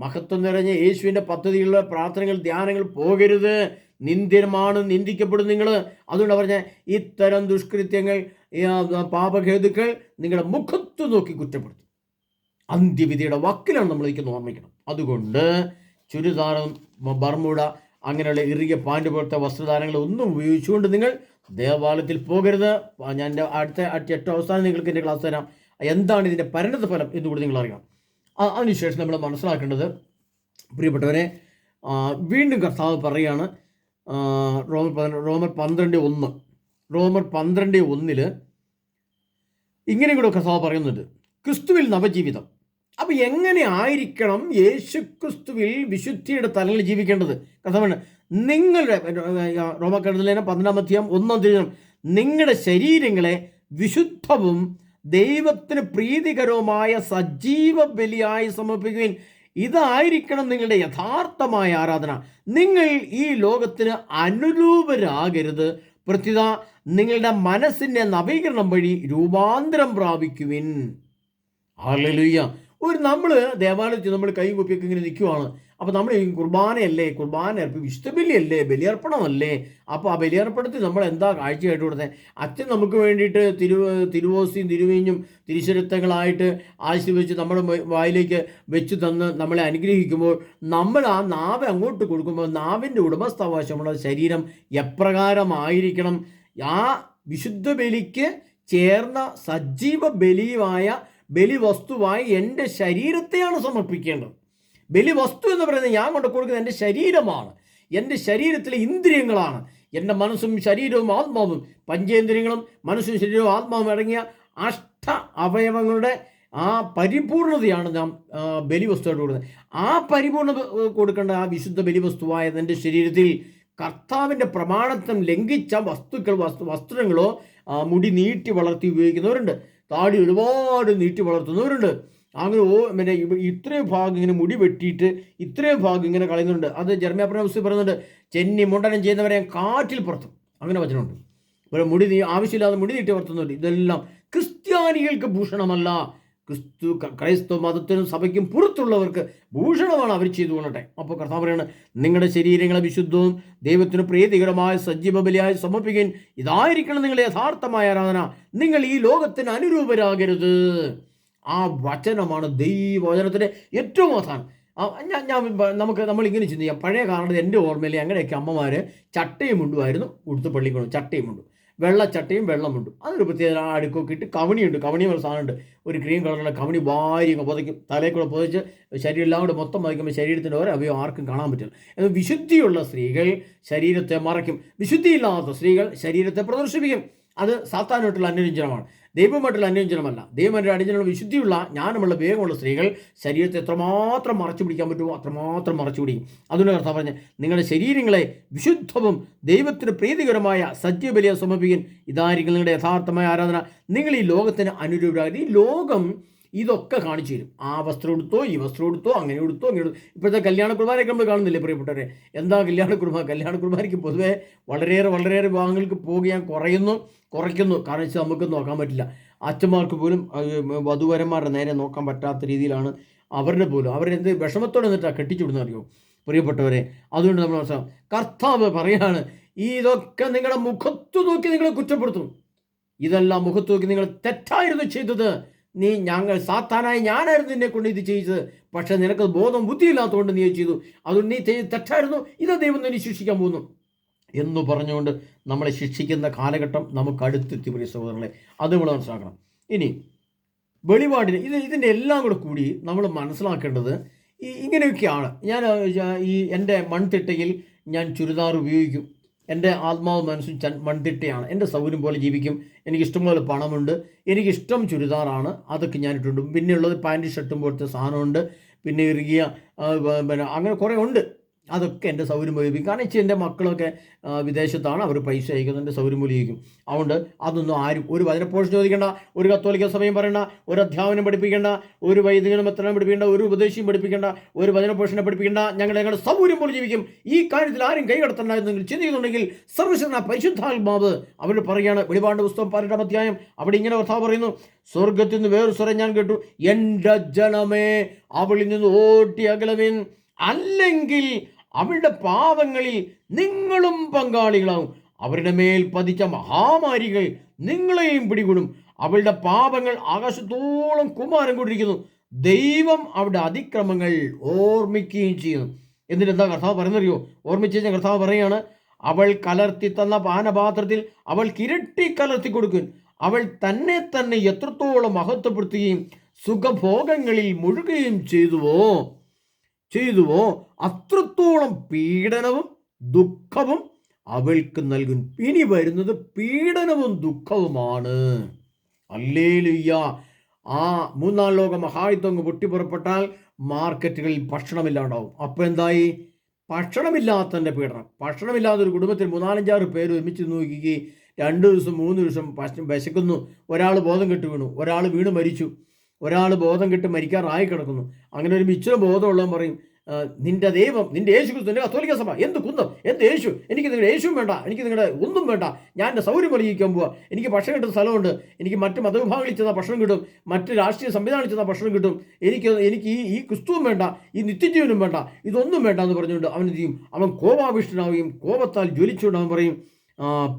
മഹത്വം നിറഞ്ഞ യേശുവിൻ്റെ പദ്ധതികളുടെ പ്രാർത്ഥനകൾ ധ്യാനങ്ങൾ പോകരുത്. നിന്ദ്യമാണ്, നിന്ദിക്കപ്പെടും നിങ്ങൾ. അതുകൊണ്ട് പറഞ്ഞ ഇത്തരം ദുഷ്കൃത്യങ്ങൾ, പാപഹേതുക്കൾ നിങ്ങളുടെ മുഖത്ത് നോക്കി കുറ്റപ്പെടുത്തും. അന്ത്യവിധിയുടെ വക്കിലാണ് നമ്മൾ ഇരിക്കുന്നത്, ഓർമ്മിക്കണം. അതുകൊണ്ട് ചുരിദാറും ബർമൂഡ അങ്ങനെയുള്ള ഇറുകിയ പാൻറ് പോലത്തെ വസ്ത്രധാരങ്ങൾ ഒന്നും ഉപയോഗിച്ചുകൊണ്ട് നിങ്ങൾ ദേവാലയത്തിൽ പോകരുത്. ഞാൻ എൻ്റെ ഏറ്റവും അവസാനം നിങ്ങൾക്ക് എൻ്റെ ക്ലാസ് തരാം, എന്താണ് ഇതിൻ്റെ പരിണത ഫലം എന്നുകൂടി നിങ്ങൾ അറിയണം. അതിനുശേഷം നമ്മൾ മനസ്സിലാക്കേണ്ടത്, പ്രിയപ്പെട്ടവരെ, വീണ്ടും കർത്താവ് പറയുകയാണ് റോമർ 12:1 ഇങ്ങനെ കൂടെ കർത്താവ് പറയുന്നുണ്ട്, ക്രിസ്തുവിൽ നവജീവിതം. അപ്പം എങ്ങനെ ആയിരിക്കണം യേശു ക്രിസ്തുവിൽ വിശുദ്ധിയുടെ തലങ്ങളിൽ ജീവിക്കേണ്ടത്? കർത്താവാണ് നിങ്ങളുടെ റോമാക്കാരുടെ 12-ാം അധ്യായം 1-ാം തിരുവചനം, നിങ്ങളുടെ ശരീരങ്ങളെ വിശുദ്ധവും ദൈവത്തിന് പ്രീതികരവുമായ സജീവ ബലിയായി സമർപ്പിക്കുകയും ഇതായിരിക്കണം നിങ്ങളുടെ യഥാർത്ഥമായ ആരാധന. നിങ്ങൾ ഈ ലോകത്തിന് അനുരൂപരാകരുത്, പ്രത്യുത നിങ്ങളുടെ മനസ്സിൻ്റെ നവീകരണം വഴി രൂപാന്തരം പ്രാപിക്കുവിൻ. ഹല്ലേലൂയ. നമ്മൾ ദേവാലയത്തിൽ നമ്മൾ കൈ കുപ്പിയൊക്കെ ഇങ്ങനെ നിൽക്കുവാണ്. അപ്പോൾ നമ്മൾ ഈ കുർബാനയല്ലേ, കുർബാന വിശുദ്ധ ബലിയല്ലേ, ബലിയർപ്പണമല്ലേ. അപ്പോൾ ആ ബലിയർപ്പണത്തിൽ നമ്മൾ എന്താ കാഴ്ചയായിട്ട് കൊടുത്തത്? അച്ഛൻ നമുക്ക് വേണ്ടിയിട്ട് തിരുവോസ്തിയും തിരുവീഞ്ഞും തിരുശരത്തങ്ങളായിട്ട് ആശീർവദിച്ച് നമ്മുടെ വായിലേക്ക് വെച്ച് തന്ന് നമ്മളെ അനുഗ്രഹിക്കുമ്പോൾ നമ്മൾ ആ നാവ് അങ്ങോട്ട് കൊടുക്കുമ്പോൾ നാവിൻ്റെ ഉടമസ്ഥാവകാശമുള്ള ശരീരം എപ്രകാരമായിരിക്കണം? ആ വിശുദ്ധ ബലിക്ക് ചേർന്ന സജീവ ബലിയായ ബലിവസ്തുവായി എൻ്റെ ശരീരത്തെയാണ് സമർപ്പിക്കേണ്ടത്. ബലിവസ്തു എന്ന് പറയുന്നത് ഞാൻ കൊണ്ട് കൊടുക്കുന്നത് എൻ്റെ ശരീരമാണ്, എൻ്റെ ശരീരത്തിലെ ഇന്ദ്രിയങ്ങളാണ്. എൻ്റെ മനസ്സും ശരീരവും ആത്മാവും, പഞ്ചേന്ദ്രിയങ്ങളും മനസ്സും ശരീരവും ആത്മാവും അടങ്ങിയ അഷ്ട അവയവങ്ങളുടെ ആ പരിപൂർണതയാണ് നാം ബലിവസ്തുവായിട്ട് കൊടുക്കുന്നത്. ആ പരിപൂർണത കൊടുക്കേണ്ട ആ വിശുദ്ധ ബലിവസ്തുവായ എൻ്റെ ശരീരത്തിൽ കർത്താവിൻ്റെ പ്രമാണത്വം ലംഘിച്ച വസ്ത്രങ്ങളോ മുടി നീട്ടി വളർത്തി ഉപയോഗിക്കുന്നവരുണ്ട്, താടി ഒരുപാട് നീട്ടി വളർത്തുന്നവരുണ്ട്. അങ്ങനെ ഇത്രയും ഭാഗം ഇങ്ങനെ മുടി വെട്ടിയിട്ട് ഇത്രയും ഭാഗം ഇങ്ങനെ കളയുന്നുണ്ട്. അത് ജെറമ്യാ പ്രവചനം പറയുന്നുണ്ട്, ചെന്നി മുണ്ടനം ചെയ്യുന്നവരെ കാറ്റിൽ പുറത്തും. അങ്ങനെ വചനമുണ്ട്. മുടി ആവശ്യമില്ലാതെ മുടി നീട്ടി വളർത്തുന്നുണ്ട്. ഇതെല്ലാം ക്രിസ്ത്യാനികൾക്ക് ഭൂഷണമല്ല. ക്രൈസ്തവ മതത്തിനും സഭയ്ക്കും പുറത്തുള്ളവർക്ക് ഭൂഷണമാണ് അവർ ചെയ്തു കൊള്ളട്ടെ. അപ്പോൾ കർത്താവ് പറയാണ്, നിങ്ങളുടെ ശരീരങ്ങളെ വിശുദ്ധവും ദൈവത്തിന് പ്രീതികരമായ സജീവ ബലിയായി സമർപ്പിക്കാൻ ഇതായിരിക്കണം നിങ്ങളുടെ യഥാർത്ഥമായ ആരാധന. നിങ്ങൾ ഈ ലോകത്തിന് അനുരൂപരാകരുത്. ആ വചനമാണ് ദൈവവചനത്തിൻ്റെ ഏറ്റവും അവസാനം. നമ്മളിങ്ങനെ ചിന്തിക്കാം. പഴയ കാലത്ത് എൻ്റെ ഓർമ്മയിൽ അങ്ങനെയൊക്കെ അമ്മമാർ ചട്ടയും മുണ്ടുമായിരുന്നു ഉടുത്ത് പള്ളിക്കണം. ചട്ടയും മുണ്ടും, വെള്ളച്ചട്ടയും വെള്ളമുണ്ടും. അതൊരു പ്രത്യേക അടുക്കൊക്കെ ഇട്ട് കവണിയുണ്ട്, കവണി പോലെ സാധനമുണ്ട്, ഒരു ക്രീം കളറുള്ള കവണി ഭാര്യ പുതയ്ക്കും. തലയിൽ കൂടെ പുതച്ച് ശരീരം എല്ലാം കൂടെ മൊത്തം വഹിക്കുമ്പോൾ ശരീരത്തിൻ്റെ ഓരോ അവയോ ആർക്കും കാണാൻ പറ്റില്ല. എന്നാൽ വിശുദ്ധിയുള്ള സ്ത്രീകൾ ശരീരത്തെ മറയ്ക്കും, വിശുദ്ധിയില്ലാത്ത സ്ത്രീകൾ ശരീരത്തെ പ്രദർശിപ്പിക്കും. അത് സാത്താനായിട്ടുള്ള അനുരഞ്ജനമാണ്, ദൈവമായിട്ടുള്ള അനുരഞ്ജനമല്ല. ദൈവമായിട്ടുള്ള അനുരഞ്ജനമുള്ള വിശുദ്ധിയുള്ള ജ്ഞാനമുള്ള വേഗമുള്ള സ്ത്രീകൾ ശരീരത്തെ എത്രമാത്രം മറച്ചു പിടിക്കാൻ പറ്റുമോ അത്രമാത്രം മറച്ചു പിടിക്കും. അതുകൊണ്ട് കർത്താവ് പറഞ്ഞ്, നിങ്ങളുടെ ശരീരങ്ങളെ വിശുദ്ധവും ദൈവത്തിന് പ്രീതികരമായ സജീവബലിയെ സമർപ്പിക്കാൻ ഇതായിരിക്കും നിങ്ങളുടെ യഥാർത്ഥമായ ആരാധന. നിങ്ങൾ ഈ ലോകത്തിന് അനുരൂപരാകരുത്. ഈ ലോകം ഇതൊക്കെ കാണിച്ചു തരും. ആ വസ്ത്രം എടുത്തോ, ഈ വസ്ത്രം എടുത്തോ, അങ്ങനെ എടുത്തോ, അങ്ങനെ എടുത്തോ. ഇപ്പോഴത്തെ കല്യാണ കുർബാനയൊക്കെ നമ്മൾ കാണുന്നില്ലേ പ്രിയപ്പെട്ടവരെ? എന്താ കല്യാണ കുർബാനയ്ക്ക് പൊതുവെ വളരെയേറെ വിവാഹങ്ങൾക്ക് പോകാൻ കുറയ്ക്കുന്നു. കാരണം വെച്ചാൽ നമുക്ക് നോക്കാൻ പറ്റില്ല. അച്ഛന്മാർക്ക് പോലും വധുവരന്മാരുടെ നേരെ നോക്കാൻ പറ്റാത്ത രീതിയിലാണ് അവരെന്ത് വിഷമത്തോടെ നിന്നിട്ടാണ് കെട്ടിച്ചുവിടുന്ന അറിയോ പ്രിയപ്പെട്ടവരെ? അതുകൊണ്ട് നമ്മൾ മനസ്സിലാവും, കർത്താവ് പറയാണ്, ഇതൊക്കെ നിങ്ങളുടെ മുഖത്തു നോക്കി നിങ്ങളെ കുറ്റപ്പെടുത്തും. ഇതെല്ലാം മുഖത്ത് നോക്കി നിങ്ങൾ തെറ്റായിരുന്നു ചെയ്തത്, സാത്താനായ ഞാനായിരുന്നു നിന്നെ കൊണ്ട് ഇത് ചെയ്തത്, പക്ഷെ നിനക്ക് ബോധം ബുദ്ധിയില്ലാത്തതുകൊണ്ട് നീ ചെയ്തു, അതുകൊണ്ട് നീ തെറ്റായിരുന്നു, ഇത് ദൈവം നിന്നെ ശിക്ഷിക്കാൻ പോകുന്നു എന്ന് പറഞ്ഞുകൊണ്ട് നമ്മളെ ശിക്ഷിക്കുന്ന കാലഘട്ടം നമുക്ക് അടുത്തെത്തി പ്രിയ സഹോദരങ്ങളെ. അത് നമ്മൾ മനസ്സിലാക്കണം. ഇനി വെളിപാടിന് ഇതിൻ്റെ എല്ലാം കൂടി നമ്മൾ മനസ്സിലാക്കേണ്ടത് ഇങ്ങനെയൊക്കെയാണ്. ഞാൻ എൻ്റെ മൺതിട്ടയിൽ ഞാൻ ചുരിദാർ ഉപയോഗിക്കും. എൻ്റെ ആത്മാവ് മനസ്സും മൺതിട്ടയാണ്. എൻ്റെ സൗകര്യം പോലെ ജീവിക്കും. എനിക്കിഷ്ടംപോലെ പണമുണ്ട്, എനിക്കിഷ്ടം ചുരിദാറാണ്, അതൊക്കെ ഞാൻ ഇട്ടുണ്ട്. പിന്നെയുള്ളത് പാൻറ്റ് ഷർട്ടും പോലത്തെ സാധനമുണ്ട്, പിന്നെ ഇറുകിയ അങ്ങനെ കുറേ ഉണ്ട്. അതൊക്കെ എൻ്റെ സൗകര്യം പോലെ ജീവിക്കും. കാരണം എൻ്റെ മക്കളൊക്കെ വിദേശത്താണ്, അവർ പൈസ അയക്കുന്നത് എൻ്റെ സൗകര്യം പോലെ ജീവിക്കും. അതുകൊണ്ട് അതൊന്നും ആരും ഒരു വചനപോഷണം ചോദിക്കേണ്ട, ഒരു കത്തോലിക്ക സഭയും പറയേണ്ട, ഒരു അധ്യാപനം പഠിപ്പിക്കേണ്ട, ഒരു വൈദികനും എത്രയും പഠിപ്പിക്കേണ്ട, ഒരു ഉപദേശിയും പഠിപ്പിക്കേണ്ട, ഒരു വചനപോഷണം പഠിപ്പിക്കേണ്ട. ഞങ്ങളുടെ സൗകര്യം പോലെ ജീവിക്കും. ഈ കാര്യത്തിൽ ആരും കൈകടത്തണ്ട എന്ന് നിങ്ങൾ ചിന്തിക്കുന്നുണ്ടെങ്കിൽ സർവ്വശക്തനായ പരിശുദ്ധാത്മാവ് അവരോട് പറയുകയാണ്. വെളിപാടിന്റെ പുസ്തകം 12-ാം അധ്യായം അവിടെ ഇങ്ങനെ കർത്താവ് പറയുന്നു, സ്വർഗത്തിൽ നിന്ന് വേറൊരു സ്വരം ഞാൻ കേട്ടു, എൻ്റെ ജനമേ അവളിൽ നിന്ന് ഓട്ടി അകലവിൻ, അല്ലെങ്കിൽ അവളുടെ പാപങ്ങളിൽ നിങ്ങളും പങ്കാളികളാവും. അവരുടെ മേൽ പതിച്ച മഹാമാരികൾ നിങ്ങളെയും പിടികൂടും. അവളുടെ പാപങ്ങൾ ആകാശത്തോളം കുമാരം കൊണ്ടിരിക്കുന്നു. ദൈവം അവരുടെ അതിക്രമങ്ങൾ ഓർമ്മിക്കുകയും ചെയ്യുന്നു. എന്നിട്ട് എന്താ കർത്താവ് പറയുന്നറിയോ? ഓർമ്മിച്ച് കഴിഞ്ഞാൽ കർത്താവ് പറയുകയാണ്, അവൾ കലർത്തി തന്ന പാനപാത്രത്തിൽ അവൾക്ക് ഇരട്ടി കലർത്തി കൊടുക്കും. അവൾ തന്നെ എത്രത്തോളം മഹത്വപ്പെടുത്തുകയും സുഖഭോഗങ്ങളിൽ മുഴുകുകയും ചെയ്തുവോ അത്രത്തോളം പീഡനവും ദുഃഖവും അവൾക്ക് നൽകും. ഇനി വരുന്നത് പീഡനവും ദുഃഖവുമാണ്. ഹല്ലേലൂയ. ആ 3-ാം ലോക മഹായുദ്ധം പൊട്ടിപ്പുറപ്പെട്ടാൽ മാർക്കറ്റുകളിൽ ഭക്ഷണമില്ലാണ്ടാവും. അപ്പോൾ എന്തായി? ഭക്ഷണമില്ലാത്തതിൻ്റെ പീഡനം. ഭക്ഷണമില്ലാത്തൊരു കുടുംബത്തിൽ 3-4-5 പേര് ഒരുമിച്ച് നോക്കുകയും 2 ദിവസം 3 ദിവസം വിശക്കുന്നു. ഒരാൾ ബോധം കെട്ട് വീണു, ഒരാൾ വീണ് മരിച്ചു, ഒരാൾ ബോധം കെട്ട് മരിക്കാറായി കിടക്കുന്നു. അങ്ങനെ ഒരു മിശ്ര ബോധമുള്ളവൻ പറയും, നിന്റെ ദൈവം, നിന്റെ യേശു ക്രിസ്തു, നിന്റെ കത്തോലിക്ക സഭ, എന്ത് കുന്തം, എന്ത് യേശു, എനിക്ക് നിങ്ങളുടെ യേശുവും വേണ്ട, എനിക്ക് നിങ്ങളുടെ ഒന്നും വേണ്ട, ഞാൻ എൻ്റെ സൗകര്യം പോലെ ജീവിക്കാൻ പോവുക, എനിക്ക് ഭക്ഷണം കിട്ടുന്ന സ്ഥലമുണ്ട്, എനിക്ക് മറ്റ് മതവിഭാഗങ്ങളിൽ ചെന്നാൽ ഭക്ഷണം കിട്ടും, മറ്റ് രാഷ്ട്രീയ സംവിധാനത്തിൽ ചെന്നാൽ ഭക്ഷണം കിട്ടും, എനിക്ക് ഈ ക്രിസ്തുവും വേണ്ട, ഈ നിത്യജീവനും വേണ്ട, ഇതൊന്നും വേണ്ട എന്ന് പറഞ്ഞുകൊണ്ട് അവൻ എന്ത് ചെയ്യും? അവൻ കോപാവിഷ്ടനാവുകയും കോപത്താൽ ജ്വലിച്ചുകൊണ്ട് അവൻ പറയും,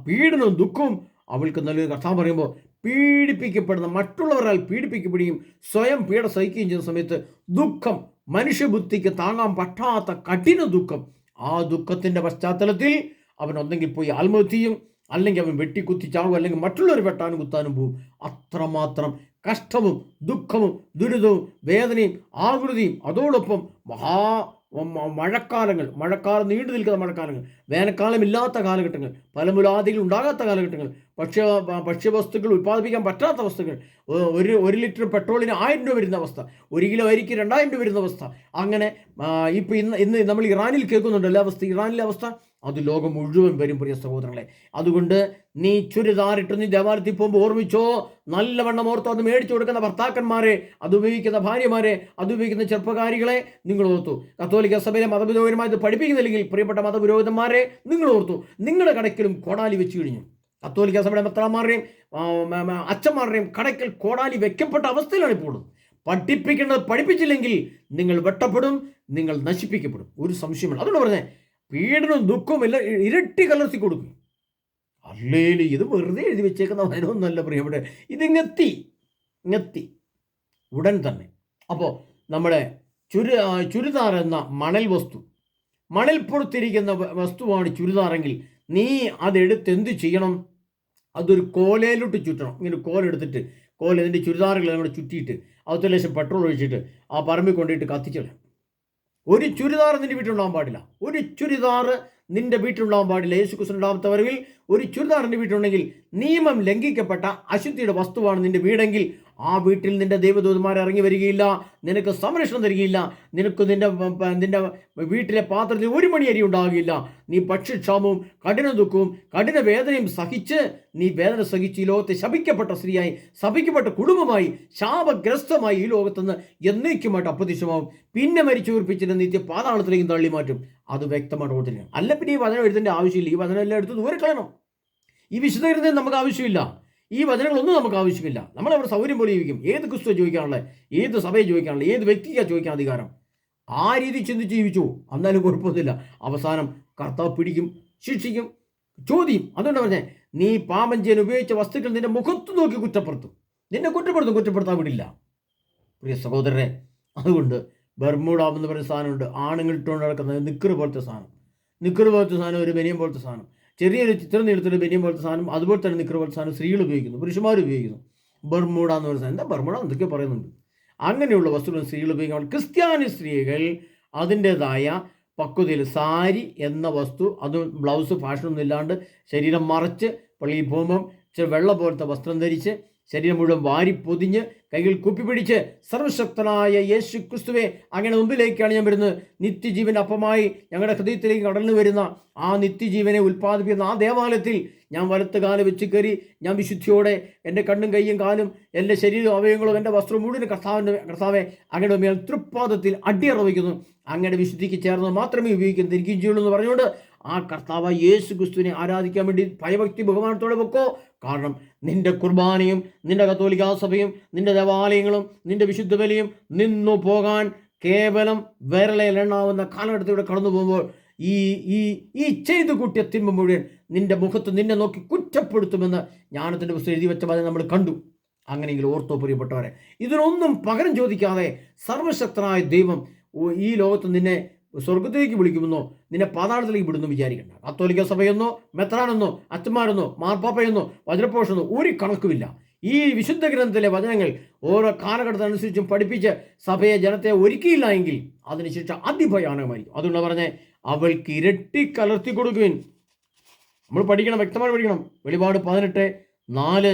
പീഡനവും ദുഃഖവും അവൾക്ക് നല്ലൊരു കഥ പറയുമ്പോൾ, പീഡിപ്പിക്കപ്പെടുന്ന, മറ്റുള്ളവരാൽ പീഡിപ്പിക്കപ്പെടുകയും സ്വയം പീഡ സഹിക്കുകയും ചെയ്യുന്ന സമയത്ത് ദുഃഖം, മനുഷ്യബുദ്ധിക്ക് താങ്ങാൻ പറ്റാത്ത കഠിന ദുഃഖം, ആ ദുഃഖത്തിൻ്റെ പശ്ചാത്തലത്തിൽ അവൻ ഒന്നെങ്കിൽ പോയി ആത്മഹത്യ ചെയ്യും, അല്ലെങ്കിൽ അവൻ വെട്ടിക്കുത്തി ചാവും, അല്ലെങ്കിൽ മറ്റുള്ളവർ വെട്ടാനും കുത്താനും പോവും. അത്രമാത്രം കഷ്ടവും ദുഃഖവും ദുരിതവും വേദനയും ആകൃതിയും, അതോടൊപ്പം മഴക്കാലം നീണ്ടു നിൽക്കുന്ന മഴക്കാലങ്ങൾ, വേനൽക്കാലമില്ലാത്ത കാലഘട്ടങ്ങൾ, ഫലമുലാദികൾ ഉണ്ടാകാത്ത കാലഘട്ടങ്ങൾ, ഭക്ഷ്യവസ്തുക്കൾ ഉൽപ്പാദിപ്പിക്കാൻ പറ്റാത്ത വസ്തുക്കൾ, ഒരു ലിറ്റർ പെട്രോളിന് 1000 രൂപ വരുന്ന അവസ്ഥ, 1 കിലോ അരിക്ക് 2000 രൂപ വരുന്ന അവസ്ഥ. അങ്ങനെ ഇപ്പം ഇന്ന് നമ്മൾ ഇറാനിൽ കേൾക്കുന്നുണ്ട് എല്ലാ അവസ്ഥ, ഇറാനിലെ അവസ്ഥ അത് ലോകം മുഴുവൻ വരും പ്രിയ സഹോദരങ്ങളെ. അതുകൊണ്ട് നീ ചുരിദാറിട്ട് നീ ദേവാലയത്തിൽ പോകുമ്പോൾ ഓർമ്മിച്ചോ, നല്ലവണ്ണം ഓർത്തോ. അത് മേടിച്ചു കൊടുക്കുന്ന ഭർത്താക്കന്മാരെ, അത് ഉപയോഗിക്കുന്ന ഭാര്യമാരെ, അത് ഉപയോഗിക്കുന്ന ചെറുപ്പക്കാരികളെ നിങ്ങൾ ഓർത്തു. കത്തോലിക്ക സഭയിലെ മതപുരോഹിതന്മാർ ഇത് പഠിപ്പിക്കുന്നില്ലെങ്കിൽ പ്രിയപ്പെട്ട മതപുരോഹിതന്മാരെ നിങ്ങൾ ഓർത്തു. നിങ്ങളുടെ കടക്കിലും കോടാലി വെച്ച് കഴിഞ്ഞു. കത്തോലിക്ക സഭയുടെ മെത്രാന്മാരുടെയും അച്ഛന്മാരുടെയും കടക്കൽ കോടാലി വെക്കപ്പെട്ട അവസ്ഥയിലാണ് ഇപ്പോൾ. പഠിപ്പിക്കേണ്ടത് പഠിപ്പിച്ചില്ലെങ്കിൽ നിങ്ങൾ വെട്ടപ്പെടും, നിങ്ങൾ നശിപ്പിക്കപ്പെടും, ഒരു സംശയമില്ല. അതുകൊണ്ട് പറഞ്ഞേ, പീഡനവും ദുഃഖവും എല്ലാം ഇരട്ടി കലർത്തി കൊടുക്കും. അല്ലേലും ഇത് വെറുതെ എഴുതി വെച്ചേക്കുന്ന വനമൊന്നുമല്ല പ്രിയപ്പെട്ട, ഇത് ഇങ്ങെത്തി ഉടൻ തന്നെ. അപ്പോൾ നമ്മുടെ ചുരിദാർ എന്ന മണൽ വസ്തു, മണൽ പുറത്തിരിക്കുന്ന വസ്തുവാണ് ചുരിദാറെങ്കിൽ നീ അതെടുത്ത് എന്ത് ചെയ്യണം? അതൊരു കോലയിലോട്ട് ചുറ്റണം. ഇങ്ങനെ കോലെടുത്തിട്ട് ഇതിൻ്റെ ചുരിദാറുകളെല്ലാം കൂടെ ചുറ്റിയിട്ട് അകത്ത് ലേശം പെട്രോൾ ഒഴിച്ചിട്ട് ആ പറമ്പിൽ കൊണ്ടിട്ട് കത്തിച്ചിടാം. ഒരു ചുരിദാർ നിന്റെ വീട്ടിലുണ്ടാകാൻ പാടില്ല, ഒരു ചുരിദാർ നിന്റെ വീട്ടിലുണ്ടാകാൻ പാടില്ല. യേശു ക്രിസ്തു 2ാമത്തെ വരവിൽ ഒരു ചുരിദാർ നിന്റെ വീട്ടിലുണ്ടെങ്കിൽ നിയമം ലംഘിക്കപ്പെട്ട അശുദ്ധിയുടെ വസ്തുവാണ് നിന്റെ വീടെങ്കിൽ ആ വീട്ടിൽ നിന്റെ ദൈവദൂതന്മാർ ഇറങ്ങി വരികയില്ല, നിനക്ക് സംരക്ഷണം തരികയില്ല, നിനക്ക് നിന്റെ വീട്ടിലെ പാത്രത്തിൽ 1 മണി അരി ഉണ്ടാകുകയില്ല. നീ ഭക്ഷ്യക്ഷാമവും കഠിന ദുഃഖവും കഠിന വേദനയും സഹിച്ച് നീ വേദന സഹിച്ച് ഈ ലോകത്തെ ശപിക്കപ്പെട്ട സ്ത്രീയായി, ശപിക്കപ്പെട്ട കുടുംബമായി, ശാപഗ്രസ്തമായി ഈ ലോകത്തുനിന്ന് എന്നേക്കുമായിട്ട് അപ്രത്യക്ഷമാവും. പിന്നെ മരിച്ചു ഉറപ്പിച്ചിട്ട് നിത്യ പാതാളത്തിലേക്കും തള്ളി മാറ്റും. അത് വ്യക്തമായിട്ട് ഓർത്തിരിക്കണം. അല്ല പിന്നെ ഈ വചനം എഴുതേണ്ട ആവശ്യമില്ല. ഈ വചനം എല്ലാം എടുത്ത് ദൂരെ കളയണം. ഈ വിശുദ്ധീകരണം നമുക്ക് ആവശ്യമില്ല. ഈ വചനങ്ങളൊന്നും നമുക്ക് ആവശ്യമില്ല. നമ്മളവിടെ സൗകര്യം പോലെ ജീവിക്കും. ഏത് ക്രിസ്തു ചോദിക്കാനുള്ള, ഏത് സഭയെ ചോദിക്കാനുള്ള, ഏത് വ്യക്തിക്കാണ് ചോദിക്കാൻ അധികാരം? ആ രീതി ചിന്തിച്ച് ജീവിച്ചു, എന്നാലും കുഴപ്പമൊന്നുമില്ല. അവസാനം കർത്താവ് പിടിക്കും, ശിക്ഷിക്കും, ചോദ്യം. അതുകൊണ്ട് പറഞ്ഞേ, നീ പാപം ചെയ്യാൻ ഉപയോഗിച്ച വസ്തുക്കൾ നിന്റെ മുഖത്ത് നോക്കി നിന്നെ കുറ്റപ്പെടുത്താൻ വിടില്ല പ്രിയ സഹോദരരെ. അതുകൊണ്ട് ബർമൂഡാമെന്ന് പറയുന്ന സാധനമുണ്ട്, ആണുങ്ങൾ ഇട്ടുകൊണ്ട് നടക്കുന്നത് നിക്കറ് പോലത്തെ സാധനം, ഒരു ബനിയൻ പോലത്തെ സാധനം, ചെറിയൊരു ചിത്രം നീളത്തിൻ്റെ ബനിയൻ പോലത്തെ സാധനം, അതുപോലെ തന്നെ നിക്കറ് പോലത്തെ സാധനം സ്ത്രീകൾ ഉപയോഗിക്കുന്നു, പുരുഷന്മാർ ഉപയോഗിക്കുന്നു. ബർമൂഡ എന്ന് പറയുന്ന സാധനം, എന്താ ബർമൂഡ എന്തൊക്കെ പറയുന്നുണ്ട്. അങ്ങനെയുള്ള വസ്തുക്കൾ സ്ത്രീകൾ ഉപയോഗിക്കാൻ. ക്രിസ്ത്യാനി സ്ത്രീകൾ അതിൻ്റെതായ പക്വതയിൽ സാരി എന്ന വസ്തു, അത് ബ്ലൗസ് ഫാഷനൊന്നും ഇല്ലാണ്ട് ശരീരം മറച്ച് പള്ളിയിൽ പോകുമ്പം വെള്ള പോലത്തെ വസ്ത്രം ധരിച്ച് ശരീരം മുഴുവൻ വാരി പൊതിഞ്ഞ് കൈകൾ കുപ്പിപ്പിടിച്ച് സർവശക്തനായ യേശു ക്രിസ്തുവെ അങ്ങനെ മുമ്പിലേക്കാണ് ഞാൻ വരുന്നത്. നിത്യജീവൻ അപ്പമായി ഞങ്ങളുടെ ഹൃദയത്തിലേക്ക് കടന്നു വരുന്ന ആ നിത്യജീവനെ ഉൽപ്പാദിപ്പിക്കുന്ന ആ ദേവാലയത്തിൽ ഞാൻ വലത്ത് കാലം വെച്ച് കയറി ഞാൻ വിശുദ്ധിയോടെ എൻ്റെ കണ്ണും കയ്യും കാലും എൻ്റെ ശരീരവും അവയവങ്ങളും എൻ്റെ വസ്ത്രം മുഴുവൻ കർത്താവെ അങ്ങയുടെ മേൽ തൃപ്പാദത്തിൽ അടിയറവയ്ക്കുന്നു. അങ്ങയുടെ വിശുദ്ധിക്ക് ചേർന്ന് മാത്രമേ തിരിക്കുകയും ചെയ്യുള്ളൂ എന്ന് പറഞ്ഞുകൊണ്ട് ആ കർത്താവ് യേശു ക്രിസ്തുവിനെ ആരാധിക്കാൻ വേണ്ടി ഭയഭക്തി ബഹുമാനത്തോടെ വെക്കോ. കാരണം നിന്റെ കുർബാനയും നിന്റെ കത്തോലിക്കാ സഭയും നിന്റെ ദേവാലയങ്ങളും നിന്റെ വിശുദ്ധ ബലിയും നിന്നു പോകാൻ കേവലം വിരലിലെണ്ണാവുന്ന കാലഘട്ടത്തിലൂടെ കടന്നു പോകുമ്പോൾ ഈ ചെയ്തു കൂട്ടിയ തിന്മ മുഴുവൻ നിന്റെ മുഖത്ത് നിന്നെ നോക്കി കുറ്റപ്പെടുത്തുമെന്ന് ജ്ഞാനത്തിൻ്റെ പുസ്തകം എഴുതി വെച്ച പോലെ നമ്മൾ കണ്ടു. അങ്ങനെയെങ്കിൽ ഓർത്തോ പ്രിയപ്പെട്ടവരെ, ഇതിനൊന്നും പകരം ചോദിക്കാതെ സർവശക്തനായ ദൈവം ഈ ലോകത്ത് നിന്നെ സ്വർഗത്തിലേക്ക് വിളിക്കുമെന്നോ നിന്നെ പാതാളത്തിലേക്ക് വിടുന്നു വിചാരിക്കണ്ട. കത്തോലിക്ക സഭയെന്നോ മെത്രാനെന്നോ അച്ഛന്മാരെന്നോ മാർപ്പാപ്പയെന്നോ വജ്രപോഷെന്നോ ഒരു കണക്കുമില്ല. ഈ വിശുദ്ധ ഗ്രന്ഥത്തിലെ വചനങ്ങൾ ഓരോ കാലഘട്ടത്തിനനുസരിച്ചും പഠിപ്പിച്ച് സഭയെ ജനത്തെ ഒരുക്കിയില്ല എങ്കിൽ അതിന് ശിക്ഷ അതിഭയാനകമായിരിക്കും. അതുകൊണ്ട് പറഞ്ഞേ, അവൾക്ക് ഇരട്ടി കലർത്തി കൊടുക്കുവിൻ. നമ്മൾ പഠിക്കണം, വ്യക്തമായി പഠിക്കണം. വെളിപാട് 18:4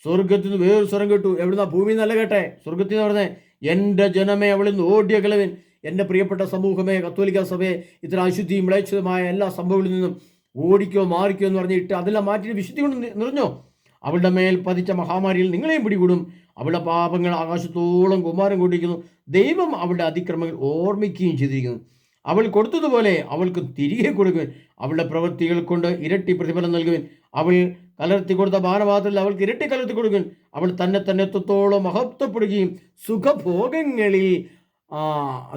സ്വർഗത്തിൽ നിന്ന് വേറൊരു സ്വരം കേട്ടു. എവിടുന്ന? ഭൂമിയിൽ നിന്നല്ല കേട്ടെ, സ്വർഗത്തിൽ നിന്ന് പറഞ്ഞേ, എൻ്റെ ജനമേ അവളിൽ നിന്ന് ഓടിയ കളവിൻ. എൻ്റെ പ്രിയപ്പെട്ട സമൂഹമേ, കത്തോലിക്ക സഭയെ ഇത്ര അശുദ്ധിയും വിളയിച്ചതുമായ എല്ലാ സംഭവങ്ങളിൽ നിന്നും ഓടിക്കോ മാറിക്കോ എന്ന് പറഞ്ഞിട്ട് അതെല്ലാം മാറ്റിയിട്ട് വിശുദ്ധി കൊണ്ട് നിറഞ്ഞോ. അവളുടെ മേൽ പതിച്ച മഹാമാരിയിൽ നിങ്ങളെയും പിടികൂടും. അവളുടെ പാപങ്ങൾ ആകാശത്തോളം കുമാരം കൊണ്ടിരിക്കുന്നു. ദൈവം അവളുടെ അതിക്രമങ്ങൾ ഓർമ്മിക്കുകയും ചെയ്തിരിക്കുന്നു. അവൾ കൊടുത്തതുപോലെ അവൾക്ക് തിരികെ കൊടുക്കുവാൻ, അവളുടെ പ്രവൃത്തികൾ കൊണ്ട് ഇരട്ടി പ്രതിഫലം നൽകുവാൻ. അവൾ കലർത്തി കൊടുത്ത പാനപാത്രത്തിൽ അവൾക്ക് ഇരട്ടി കലർത്തി കൊടുക്കുവാൻ. അവൾ തന്നെ എത്രത്തോളം മഹത്വപ്പെടുകയും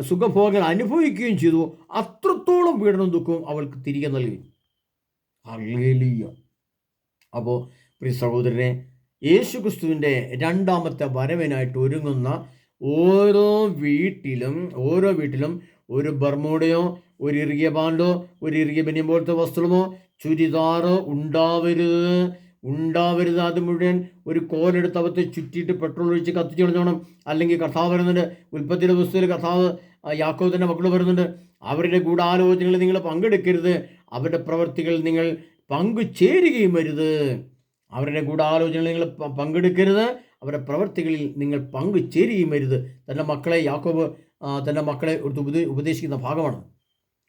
സുഖഭോഗങ്ങൾ അനുഭവിക്കുകയും ചെയ്തു, അത്രത്തോളം പീഡനവും ദുഃഖവും അവൾക്ക് തിരികെ നൽകി. ഹല്ലേലൂയ. അപ്പോൾ പ്രിയ സഹോദരനെ, യേശുക്രിസ്തുവിൻ്റെ രണ്ടാമത്തെ വരവിനായിട്ട് ഒരുങ്ങുന്ന ഓരോ വീട്ടിലും ഒരു ബർമൂഡയോ, ഒരു ഇറുകിയ പാൻഡോ, ഒരു ഇറുകിയ ബനിയൻ പോലത്തെ വസ്ത്രമോ, ചുരിദാറോ ഉണ്ടാവരുത്. അത് മുഴുവൻ ഒരു കോലെടുത്ത് അവത്തെ ചുറ്റിയിട്ട് പെട്രോൾ ഒഴിച്ച് കത്തിച്ച് കളഞ്ഞോണം. അല്ലെങ്കിൽ കർത്താവ് വരുന്നുണ്ട്, ഉൽപ്പത്തിയുടെ പുസ്തകത്തിൽ കർത്താവ് യാക്കോബിൻ്റെ മക്കൾ വരുന്നുണ്ട്. അവരുടെ ഗൂഢാലോചനകളിൽ നിങ്ങൾ പങ്കെടുക്കരുത്, അവരുടെ പ്രവൃത്തികളിൽ നിങ്ങൾ പങ്കുചേരുകയും വരുത്. അവരുടെ ഗൂഢാലോചനകളിൽ നിങ്ങൾ പങ്കെടുക്കരുത്, അവരുടെ പ്രവൃത്തികളിൽ നിങ്ങൾ പങ്കുചേരുകയും വരുത്. യാക്കോബ് തൻ്റെ മക്കളെ ഉപദേശിക്കുന്ന ഭാഗമാണ്.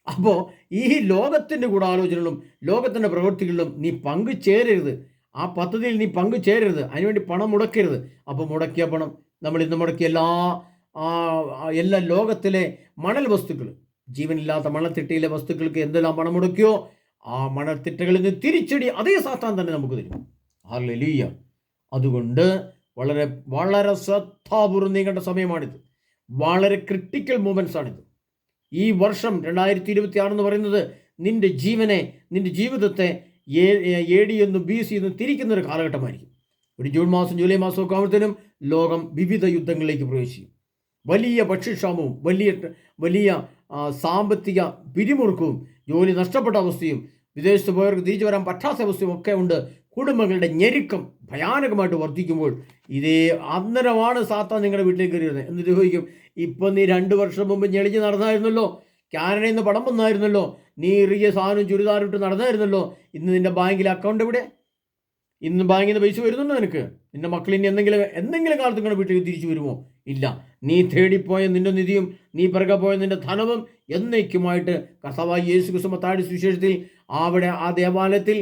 അപ്പോൾ ഈ ലോകത്തിൻ്റെ ഗൂഢാലോചനകളും ലോകത്തിൻ്റെ പ്രവൃത്തികളിലും നീ പങ്കുചേരരുത്. ആ പദ്ധതിയിൽ നീ പങ്കുചേരരുത്. അതിനുവേണ്ടി പണം മുടക്കരുത്. അപ്പോൾ മുടക്കിയ പണം, നമ്മൾ ഇന്ന് മുടക്കിയ എല്ലാ ലോകത്തിലെ മണൽ വസ്തുക്കൾ, ജീവനില്ലാത്ത മണൽത്തിട്ടയിലെ വസ്തുക്കൾക്ക് എന്തെല്ലാം പണം മുടക്കിയോ ആ മണൽത്തിട്ടകളിൽ നിന്ന് തിരിച്ചടി അതേ സാത്താൻ തന്നെ നമുക്ക് തരും. ഹല്ലേലൂയ. അതുകൊണ്ട് വളരെ വളരെ ശ്രദ്ധാപൂർവ്വം നീങ്ങേണ്ട സമയമാണിത്. വളരെ ക്രിട്ടിക്കൽ മൂമെൻറ്റ്സ് ആണിത്. ഈ വർഷം 2026 എന്ന് പറയുന്നത് നിന്റെ ജീവിതത്തെ AD എന്നും BC എന്നും തിരിക്കുന്ന ഒരു കാലഘട്ടമായിരിക്കും. ഒരു ജൂൺ മാസം ജൂലൈ മാസം ഒക്കെ ആകുമ്പോഴത്തേനും ലോകം വിവിധ യുദ്ധങ്ങളിലേക്ക് പ്രവേശിക്കും. വലിയ ഭക്ഷ്യക്ഷാമവും വലിയ സാമ്പത്തിക പിരിമുറുക്കവും ജോലി നഷ്ടപ്പെട്ട അവസ്ഥയും വിദേശത്ത് പോയവർക്ക് തിരിച്ചു വരാൻ പറ്റാത്ത അവസ്ഥയും ഒക്കെ ഉണ്ട്. കുടുംബങ്ങളുടെ ഞെരുക്കം ഭയാനകമായിട്ട് വർദ്ധിക്കുമ്പോൾ അന്നേരമാണ് സാത്താൻ നിങ്ങളുടെ വീട്ടിലേക്ക് കയറിയത്. എന്നിട്ട് ചോദിക്കും, ഇപ്പം നീ 2 വർഷം മുമ്പ് ഞെളിഞ്ഞ് നടന്നായിരുന്നല്ലോ, കാനഡയിൽ നിന്ന് പണം വന്നായിരുന്നല്ലോ, നീ ഇറുകിയ സാധനം ചുരിദാർ ഇട്ട് നടന്നായിരുന്നല്ലോ, ഇന്ന് നിൻ്റെ ബാങ്കിലെ അക്കൗണ്ട് എവിടെ? ഇന്ന് ബാങ്കിൽ നിന്ന് പൈസ വരുന്നുണ്ടോ നിനക്ക്? നിൻ്റെ മക്കൾ ഇനി എന്തെങ്കിലും കാലത്ത് നിങ്ങളുടെ വീട്ടിലേക്ക് തിരിച്ചു വരുമോ? ഇല്ല. നീ തേടിപ്പോയ നിൻ്റെ നിധിയും നീ പിറകെ പോയ നിൻ്റെ ധനവും എന്നേക്കുമായിട്ട് കർത്താവായ യേശുക്രിസ്തു മത്തായിയുടെ സുവിശേഷത്തിൽ അവിടെ ആ ദേവാലയത്തിൽ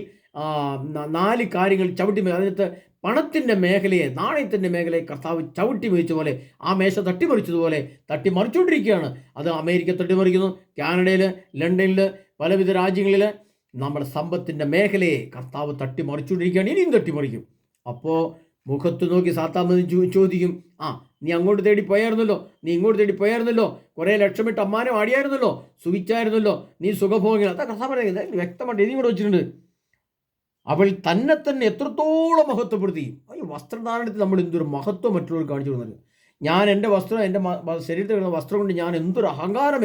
4 കാര്യങ്ങൾ ചവിട്ടി, അതിനകത്ത് പണത്തിൻ്റെ മേഖലയെ, നാണയത്തിൻ്റെ മേഖലയെ കർത്താവ് ചവിട്ടി മേടിച്ച പോലെ, ആ മേശ തട്ടിമറിച്ചതുപോലെ തട്ടിമറിച്ചുകൊണ്ടിരിക്കുകയാണ്. അത് അമേരിക്ക തട്ടിമറിക്കുന്നു, കാനഡയിൽ, ലണ്ടനിൽ, പലവിധ രാജ്യങ്ങളിൽ നമ്മുടെ സമ്പത്തിൻ്റെ മേഖലയെ കർത്താവ് തട്ടിമറിച്ചുകൊണ്ടിരിക്കുകയാണ്. ഇനിയും തട്ടിമറിക്കും. അപ്പോൾ മുഖത്ത് നോക്കി സാത്താൻ ചോദിക്കും, നീ അങ്ങോട്ട് തേടി പോയായിരുന്നല്ലോ, നീ ഇങ്ങോട്ട് തേടി പോയായിരുന്നല്ലോ, കുറേ ലക്ഷമിട്ട് അമ്മാനം ആടിയായിരുന്നല്ലോ, സുഖിച്ചായിരുന്നല്ലോ, നീ സുഖഭോഗികൾ. അതാ കർത്താവ് പറയുന്നത്, വ്യക്തമായിട്ട് എഴുതി കൂടെ വെച്ചിട്ടുണ്ട്. അവൾ തന്നെ എത്രത്തോളം മഹത്വപ്പെടുത്തി. വസ്ത്രധാരണത്തിൽ നമ്മൾ എന്തൊരു മഹത്വം മറ്റുള്ളവർക്ക് കാണിച്ചു കൊടുക്കുന്നത്. ഞാൻ എൻ്റെ വസ്ത്രം, എൻ്റെ ശരീരത്തിൽ കിടന്ന വസ്ത്രം കൊണ്ട് ഞാൻ എന്തൊരു അഹങ്കാരം,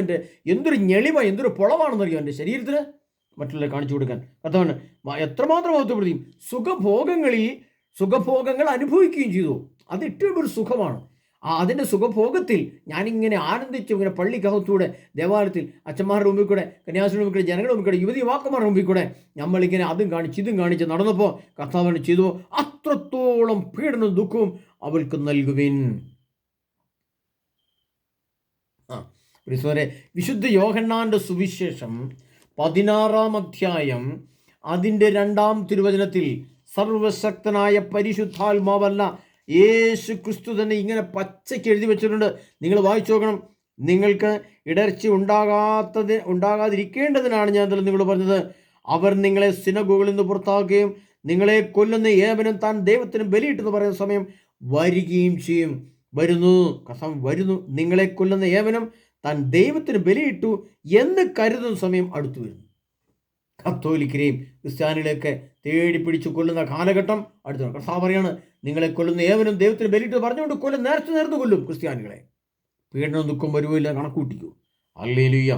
എന്തൊരു ഞെളിമ, എന്തൊരു പൊളവാണെന്നറിയോ എൻ്റെ ശരീരത്തിന് മറ്റുള്ളവരെ കാണിച്ചു കൊടുക്കാൻ. അതാണ് എത്രമാത്രം മഹത്വപ്പെടുത്തി. സുഖഭോഗങ്ങൾ അനുഭവിക്കുകയും ചെയ്തു. അത് ഏറ്റവും ഒരു സുഖമാണ്. അതിൻ്റെ സുഖഭോഗത്തിൽ ഞാനിങ്ങനെ ആനന്ദിച്ചു, ഇങ്ങനെ പള്ളിക്കകത്തൂടെ, ദേവാലയത്തിൽ, അച്ഛന്മാരുടെ മുമ്പിൽ കൂടെ, കന്യാസിയുടെ മുമ്പിൽ കൂടെ, ജനങ്ങളുടെ മുമ്പിൽ കൂടെ, യുവതി യുവാക്കന്മാരുടെ മുമ്പിൽ കൂടെ നമ്മളിങ്ങനെ അതും കാണിച്ച് ഇതും കാണിച്ച് നടന്നപ്പോൾ കർത്താവിന് ചെയ്തു, അത്രത്തോളം പീഡനവും ദുഃഖവും അവൾക്ക് നൽകുവിൻ. വിശുദ്ധ യോഹന്നാന്റെ സുവിശേഷം 16-ാം അധ്യായം അതിൻ്റെ 2-ാം തിരുവചനത്തിൽ സർവശക്തനായ പരിശുദ്ധാത്മാവല്ല യേശു ക്രിസ്തു തന്നെ ഇങ്ങനെ പച്ചയ്ക്ക് എഴുതി വെച്ചിട്ടുണ്ട്. നിങ്ങൾ വായിച്ചു നോക്കണം. നിങ്ങൾക്ക് ഇടർച്ച ഉണ്ടാകാതിരിക്കേണ്ടതിനാണ് ഞാൻ നിങ്ങളോട് പറഞ്ഞത്. അവർ നിങ്ങളെ സിനഗോഗുകളിൽ നിന്ന് പുറത്താക്കുകയും നിങ്ങളെ കൊല്ലുന്ന ഏവനും താൻ ദൈവത്തിന് ബലിയിട്ടെന്ന് പറയുന്ന സമയം വരികയും ചെയ്യും. വരുന്നു. നിങ്ങളെ കൊല്ലുന്ന ഏവനും താൻ ദൈവത്തിന് ബലിയിട്ടു എന്ന് കരുതുന്ന സമയം അടുത്തു വരുന്നു. കത്തോലിക്കരെയും ക്രിസ്ത്യാനികളെയൊക്കെ തേടി പിടിച്ചു കൊല്ലുന്ന കാലഘട്ടം അടുത്തു. കർത്താവ് പറയാണ്, നിങ്ങളെ കൊല്ലുന്ന ഏവനും ദൈവത്തിന് ബലിയിട്ട് പറഞ്ഞുകൊണ്ട് നേർന്നു കൊല്ലും ക്രിസ്ത്യാനികളെ. പീഡനം ദുഃഖം വരുവില്ല, കണക്കൂട്ടിക്കൂ. ഹല്ലേലൂയ.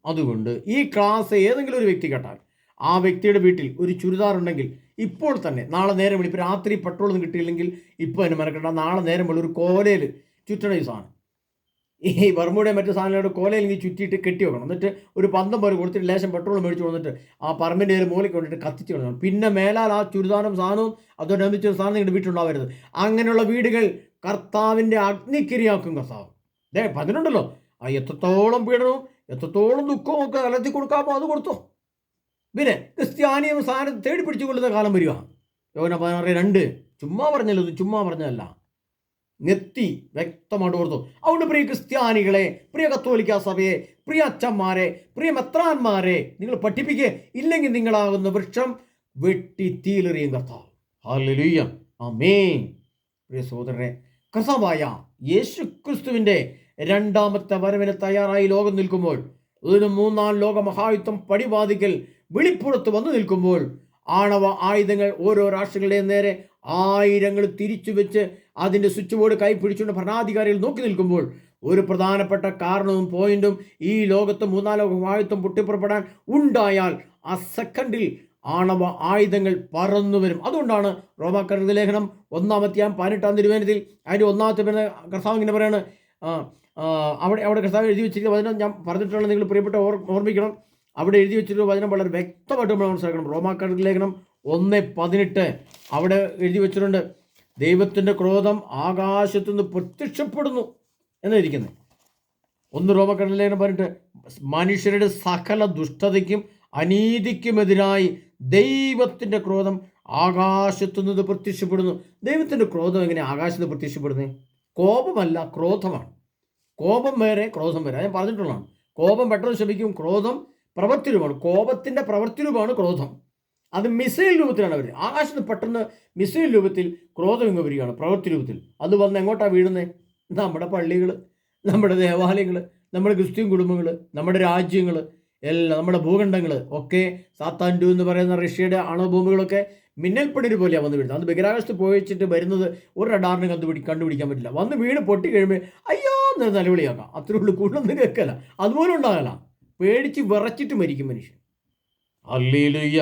അതുകൊണ്ട് ഈ ക്ലാസ് ഏതെങ്കിലും ഒരു വ്യക്തി കേട്ടാൽ, ആ വ്യക്തിയുടെ വീട്ടിൽ ഒരു ചുരിദാർ ഉണ്ടെങ്കിൽ ഇപ്പോൾ തന്നെ, നാളെ നേരം ഇപ്പോൾ രാത്രി പെട്രോളൊന്നും കിട്ടിയില്ലെങ്കിൽ ഇപ്പോൾ തന്നെ മെനക്കെട്ട, നാളെ നേരം ഒരു കോലയിൽ ചുറ്റണ ഈ സാധനം, ഈ ബർമൂടെ മറ്റു സാധനങ്ങളുടെ കോലയിൽ ഇങ്ങനെ ചുറ്റിയിട്ട് കെട്ടി വെക്കണം. എന്നിട്ട് ഒരു 12 പോലെ കൊടുത്തിട്ട് ലേശം പെട്രോൾ മേടിച്ച് വന്നിട്ട് ആ പറമ്പിൻ്റെ ഒരു മൂലയ്ക്ക് കൊണ്ടിട്ട് കത്തിച്ച് കളയണം. പിന്നെ മേലാൽ ആ ചുരിദാറും സാധനവും അതോടനുബന്ധിച്ചൊരു സാധനം നിങ്ങളുടെ വീട്ടിലുണ്ടാവരുത്. അങ്ങനെയുള്ള വീടുകൾ കർത്താവിൻ്റെ അഗ്നിക്കിരയാക്കും കർത്താവ്. പറഞ്ഞിട്ടുണ്ടല്ലോ, എത്രത്തോളം പീഡനവും എത്രത്തോളം ദുഃഖവും ഒക്കെ കലർത്തി കൊടുക്കാമോ അത് കൊടുത്തോ. പിന്നെ ക്രിസ്ത്യാനിയും സാധനം തേടി പിടിച്ചു കൊള്ളുന്ന കാലം വരിക. യോഹന്നാൻ 16:2 ചുമ്മാ പറഞ്ഞല്ലോ, ചുമ്മാ പറഞ്ഞതല്ല. നെത്തി വ്യക്തമായിട്ട് ഓർത്തു. അതുകൊണ്ട് പ്രിയ ക്രിസ്ത്യാനികളെ, പ്രിയ കത്തോലിക്ക സഭയെ, പ്രിയ അച്ഛന്മാരെ, പ്രിയ മെത്രാന്മാരെ, നിങ്ങൾ പഠിപ്പിക്കുക. ഇല്ലെങ്കിൽ നിങ്ങളാകുന്ന വൃക്ഷം വെട്ടി തീലെറിയും കർത്താവ്. ഹല്ലേലൂയ, ആമേൻ. പ്രിയ സഹോദരനെ, കർത്താവായ യേശു ക്രിസ്തുവിൻ്റെ രണ്ടാമത്തെ വരവിന് തയ്യാറായി ലോകം നിൽക്കുമ്പോൾ, ഒരു മൂന്നാം ലോക മഹായുദ്ധം പടിവാതിക്കൽ വെളിപ്പുറത്ത് വന്നു നിൽക്കുമ്പോൾ, ആണവ ആയുധങ്ങൾ ഓരോ രാഷ്ട്രങ്ങളുടെയും നേരെ ആയിരങ്ങൾ തിരിച്ചു വെച്ച് അതിൻ്റെ സ്വിച്ച് ബോർഡ് കൈ പിടിച്ചുകൊണ്ട് ഭരണാധികാരികൾ നോക്കി നിൽക്കുമ്പോൾ, ഒരു പ്രധാനപ്പെട്ട കാരണവും പോയിന്റും ഈ ലോകത്ത് മൂന്നാം ലോക മഹായുദ്ധം പൊട്ടിപ്പുറപ്പെടാൻ ഉണ്ടായാൽ ആ സെക്കൻഡിൽ ആണവ ആയുധങ്ങൾ പറന്നു വരും. അതുകൊണ്ടാണ് റോമാക്കാരുടെ ലേഖനം 1-ാം 18-ാം തിരുവചനത്തിൽ അതിൻ്റെ 1-ാമത്തെ കർത്താവ് ഇങ്ങനെ പറയാണ്, അവിടെ കർത്താവ് എഴുതി വെച്ചിരിക്കുന്ന വചനം ഞാൻ പറഞ്ഞിട്ടുള്ളത് നിങ്ങൾ പ്രിയപ്പെട്ട ഓർമ്മിക്കണം. അവിടെ എഴുതി വെച്ചിട്ടുള്ള വചനം വളരെ വ്യക്തമായിട്ട് നമ്മൾ മനസ്സിലാക്കണം. റോമാക്കാരുടെ ലേഖനം 1:18 അവിടെ എഴുതി വെച്ചിട്ടുണ്ട്, ദൈവത്തിൻ്റെ ക്രോധം ആകാശത്തു നിന്ന് പ്രത്യക്ഷപ്പെടുന്നു എന്നിരിക്കുന്നത്. 1 റോമാക്കാരുടെ ലേഖനം പറഞ്ഞിട്ട്, മനുഷ്യരുടെ സകല ദുഷ്ടതയ്ക്കും അനീതിക്കുമെതിരായി ദൈവത്തിൻ്റെ ക്രോധം ആകാശത്തു നിന്ന് പ്രത്യക്ഷപ്പെടുന്നു. ദൈവത്തിൻ്റെ ക്രോധം എങ്ങനെ ആകാശത്ത് പ്രത്യക്ഷപ്പെടുന്നത്? കോപമല്ല, ക്രോധമാണ്. കോപം വേറെ, ക്രോധം വേറെ. ഞാൻ പറഞ്ഞിട്ടുള്ളതാണ്. കോപം പെട്ടെന്ന് ശമിക്കും, ക്രോധം പ്രവൃത്തിരൂപമാണ്. കോപത്തിൻ്റെ പ്രവൃത്തിരൂപമാണ് ക്രോധം. അത് മിസൈൽ രൂപത്തിലാണ് വരുന്നത്. ആകാശത്ത് പെട്ടെന്ന് മിസൈൽ രൂപത്തിൽ ക്രോധം ഇങ്ങ് വരികയാണ്, പ്രവൃത്തി രൂപത്തിൽ. അത് വന്ന് എങ്ങോട്ടാണ് വീഴുന്നത്? നമ്മുടെ പള്ളികൾ, നമ്മുടെ ദേവാലയങ്ങൾ, നമ്മുടെ ക്രിസ്ത്യൻ കുടുംബങ്ങൾ, നമ്മുടെ രാജ്യങ്ങൾ എല്ലാം, നമ്മുടെ ഭൂഖണ്ഡങ്ങൾ ഒക്കെ സാത്താൻ 2 എന്ന് പറയുന്ന റഷ്യയുടെ അണുബോംബുകളൊക്കെ മിന്നൽപ്പടിര് പോലെയാണ് വന്ന് വീഴുന്നത്. അത് ബഹിരാകാശത്ത് പോയിച്ചിട്ട് വരുന്നത് ഒരു റഡാറിനും കണ്ടുപിടിക്കാൻ പറ്റില്ല. വന്ന് വീണ് പൊട്ടി കഴിയുമ്പോൾ അയ്യോ എന്ന് നിലവിളിയാക്കാം. അത്രേ ഉള്ളൂ, കൂടുതലൊന്നും കേൾക്കല. അതുപോലെ ഉണ്ടാകല, പേടിച്ച് വിറച്ചിട്ട് മരിക്കും മനുഷ്യൻ. ഹല്ലേലൂയ.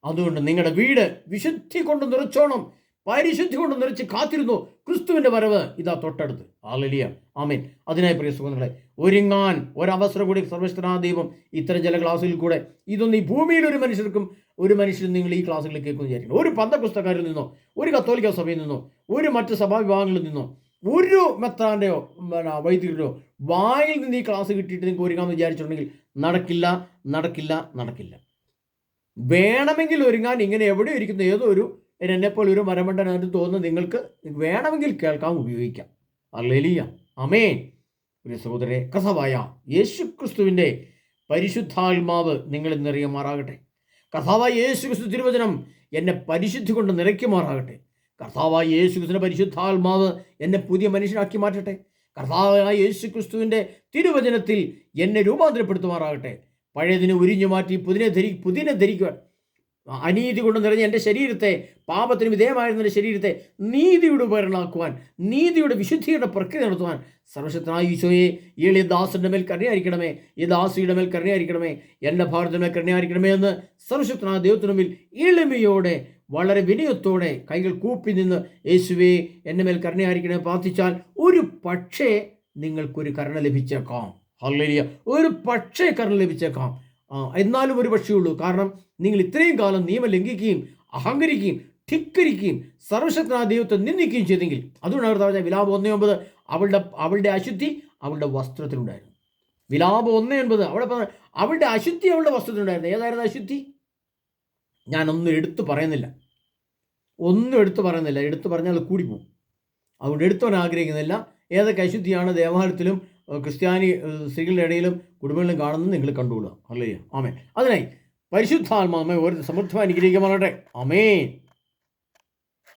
അതുകൊണ്ട് നിങ്ങളുടെ വീട് വിശുദ്ധി കൊണ്ട് നിറച്ചോണം, പരിശുദ്ധി കൊണ്ട് നിറച്ച് കാത്തിരുന്നു. ക്രിസ്തുവിൻ്റെ വരവ് ഇതാ തൊട്ടടുത്ത്. ഹല്ലേലൂയ, ആമേൻ. അതിനായി പ്രിയ സുഹൃത്തുക്കളെ, ഒരുങ്ങാൻ ഒരവസരം കൂടി സർവ്വശക്തനായ ദൈവം ഇത്തരം ചില ക്ലാസ്സുകളിൽ കൂടെ, ഇതൊന്നും ഈ ഭൂമിയിൽ ഒരു മനുഷ്യനും നിങ്ങൾ ഈ ക്ലാസ്സുകളിൽ കേൾക്കുമെന്ന് വിചാരിക്കണം. ഒരു പന്തക്രിസ്തക്കാരിൽ നിന്നോ, ഒരു കത്തോലിക്ക സഭയിൽ നിന്നോ, ഒരു മറ്റ് സഭാവിഭാഗങ്ങളിൽ നിന്നോ, ഒരു മെത്രാൻ്റെയോ വൈദികരുടെയോ വായിൽ നിന്ന് ഈ ക്ലാസ് കിട്ടിയിട്ട് നിങ്ങൾക്ക് ഒരുങ്ങാമെന്ന് വിചാരിച്ചിട്ടുണ്ടെങ്കിൽ നടക്കില്ല. വേണമെങ്കിൽ ഒരുങ്ങാൻ ഇങ്ങനെ എവിടെ ഇരിക്കുന്ന ഏതോ ഒരു എന്നെപ്പോലെ ഒരു മരമണ്ടനായിട്ട് തോന്നുന്ന നിങ്ങൾക്ക് വേണമെങ്കിൽ കേൾക്കാൻ ഉപയോഗിക്കാം. ഹല്ലേലൂയ, ആമേൻ. ഒരു സഹോദരനെ, കർത്താവായ യേശു ക്രിസ്തുവിൻ്റെ പരിശുദ്ധാത്മാവ് നിങ്ങളിൽ നിറയുമാറാകട്ടെ. കർത്താവായ യേശു ക്രിസ്തു തിരുവചനം എന്നെ പരിശുദ്ധി കൊണ്ട് നിറയ്ക്കുമാറാകട്ടെ. കർത്താവായ യേശു ക്രിസ്തുവിൻ്റെ പരിശുദ്ധാത്മാവ് എന്നെ പുതിയ മനുഷ്യനാക്കി മാറ്റട്ടെ. കർത്താവായ യേശു ക്രിസ്തുവിൻ്റെ തിരുവചനത്തിൽ എന്നെ രൂപാന്തരപ്പെടുത്തുമാറാകട്ടെ. പഴയതിനെ ഉരിഞ്ഞു മാറ്റി പുതിനെ ധരിക്കുവാൻ, അനീതി കൊണ്ട് നിറഞ്ഞ എൻ്റെ ശരീരത്തെ, പാപത്തിന് വിധേയമായിരുന്ന എൻ്റെ ശരീരത്തെ നീതിയുടെ ഉപകരണമാക്കുവാൻ, നീതിയുടെ വിശുദ്ധിയുടെ പ്രക്രിയ നടത്തുവാൻ സർവശക്തനായ ഈശോയെ, ഈ എളിയ ദാസന്റെ മേൽ കരുണയായിരിക്കണമേ, ഈ ദാസിയുടെ മേൽ കരുണയായിരിക്കണമേ, എൻ്റെ ഭാരതത്തിന് മേൽ കരുണയായിരിക്കണമേ എന്ന് സർവശക്തനായ ദൈവത്തിനു മുമ്പിൽ എളിമയോടെ, വളരെ വിനയത്തോടെ കൈകൾ കൂപ്പി നിന്ന്, യേശുവേ എൻ്റെ മേൽ കരുണയായിരിക്കണമേ പ്രാർത്ഥിച്ചാൽ ഒരു പക്ഷേ നിങ്ങൾക്കൊരു കരുണ ലഭിച്ചേക്കാം. ഹല്ലേലൂയ, ഒരു പക്ഷേ കരുണ ലഭിച്ചേക്കാം. എന്നാലും ഒരു പക്ഷേയുള്ളൂ. കാരണം നിങ്ങൾ ഇത്രയും കാലം നിയമം ലംഘിക്കുകയും അഹങ്കരിക്കുകയും ധിക്കരിക്കുകയും സർവശക്തനായ ദൈവത്തെ നിന്ദിക്കുകയും ചെയ്തെങ്കിൽ, അതുകൊണ്ടാണ് കർത്താവ് വിലാപം 1:9 അവളുടെ അശുദ്ധി അവളുടെ വസ്ത്രത്തിലുണ്ടായിരുന്നു. വിലാപം 1:9 അവളുടെ അശുദ്ധി അവളുടെ വസ്ത്രത്തിലുണ്ടായിരുന്നു. ഏതായിരുന്നു അശുദ്ധി? ഞാനൊന്നും എടുത്തു പറയുന്നില്ല. എടുത്തു പറഞ്ഞാൽ കൂടിപ്പോവും. അതുകൊണ്ട് എടുത്തോൻ ആഗ്രഹിക്കുന്നില്ല. ഏതൊക്കെ അശുദ്ധിയാണ് ദേവാലയത്തിലും ക്രിസ്ത്യാനി സ്ത്രീകളുടെ ഇടയിലും കുടുംബങ്ങളിലും കാണുന്നത് നിങ്ങൾ കണ്ടുകൊള്ളുക. ഹല്ലേലൂയ, ആമേൻ. അതിനായി പരിശുദ്ധാത്മാവേ ഒരു സമൃദ്ധമായി അനുഗ്രഹിക്കുമാറാകട്ടെ. ആമേൻ.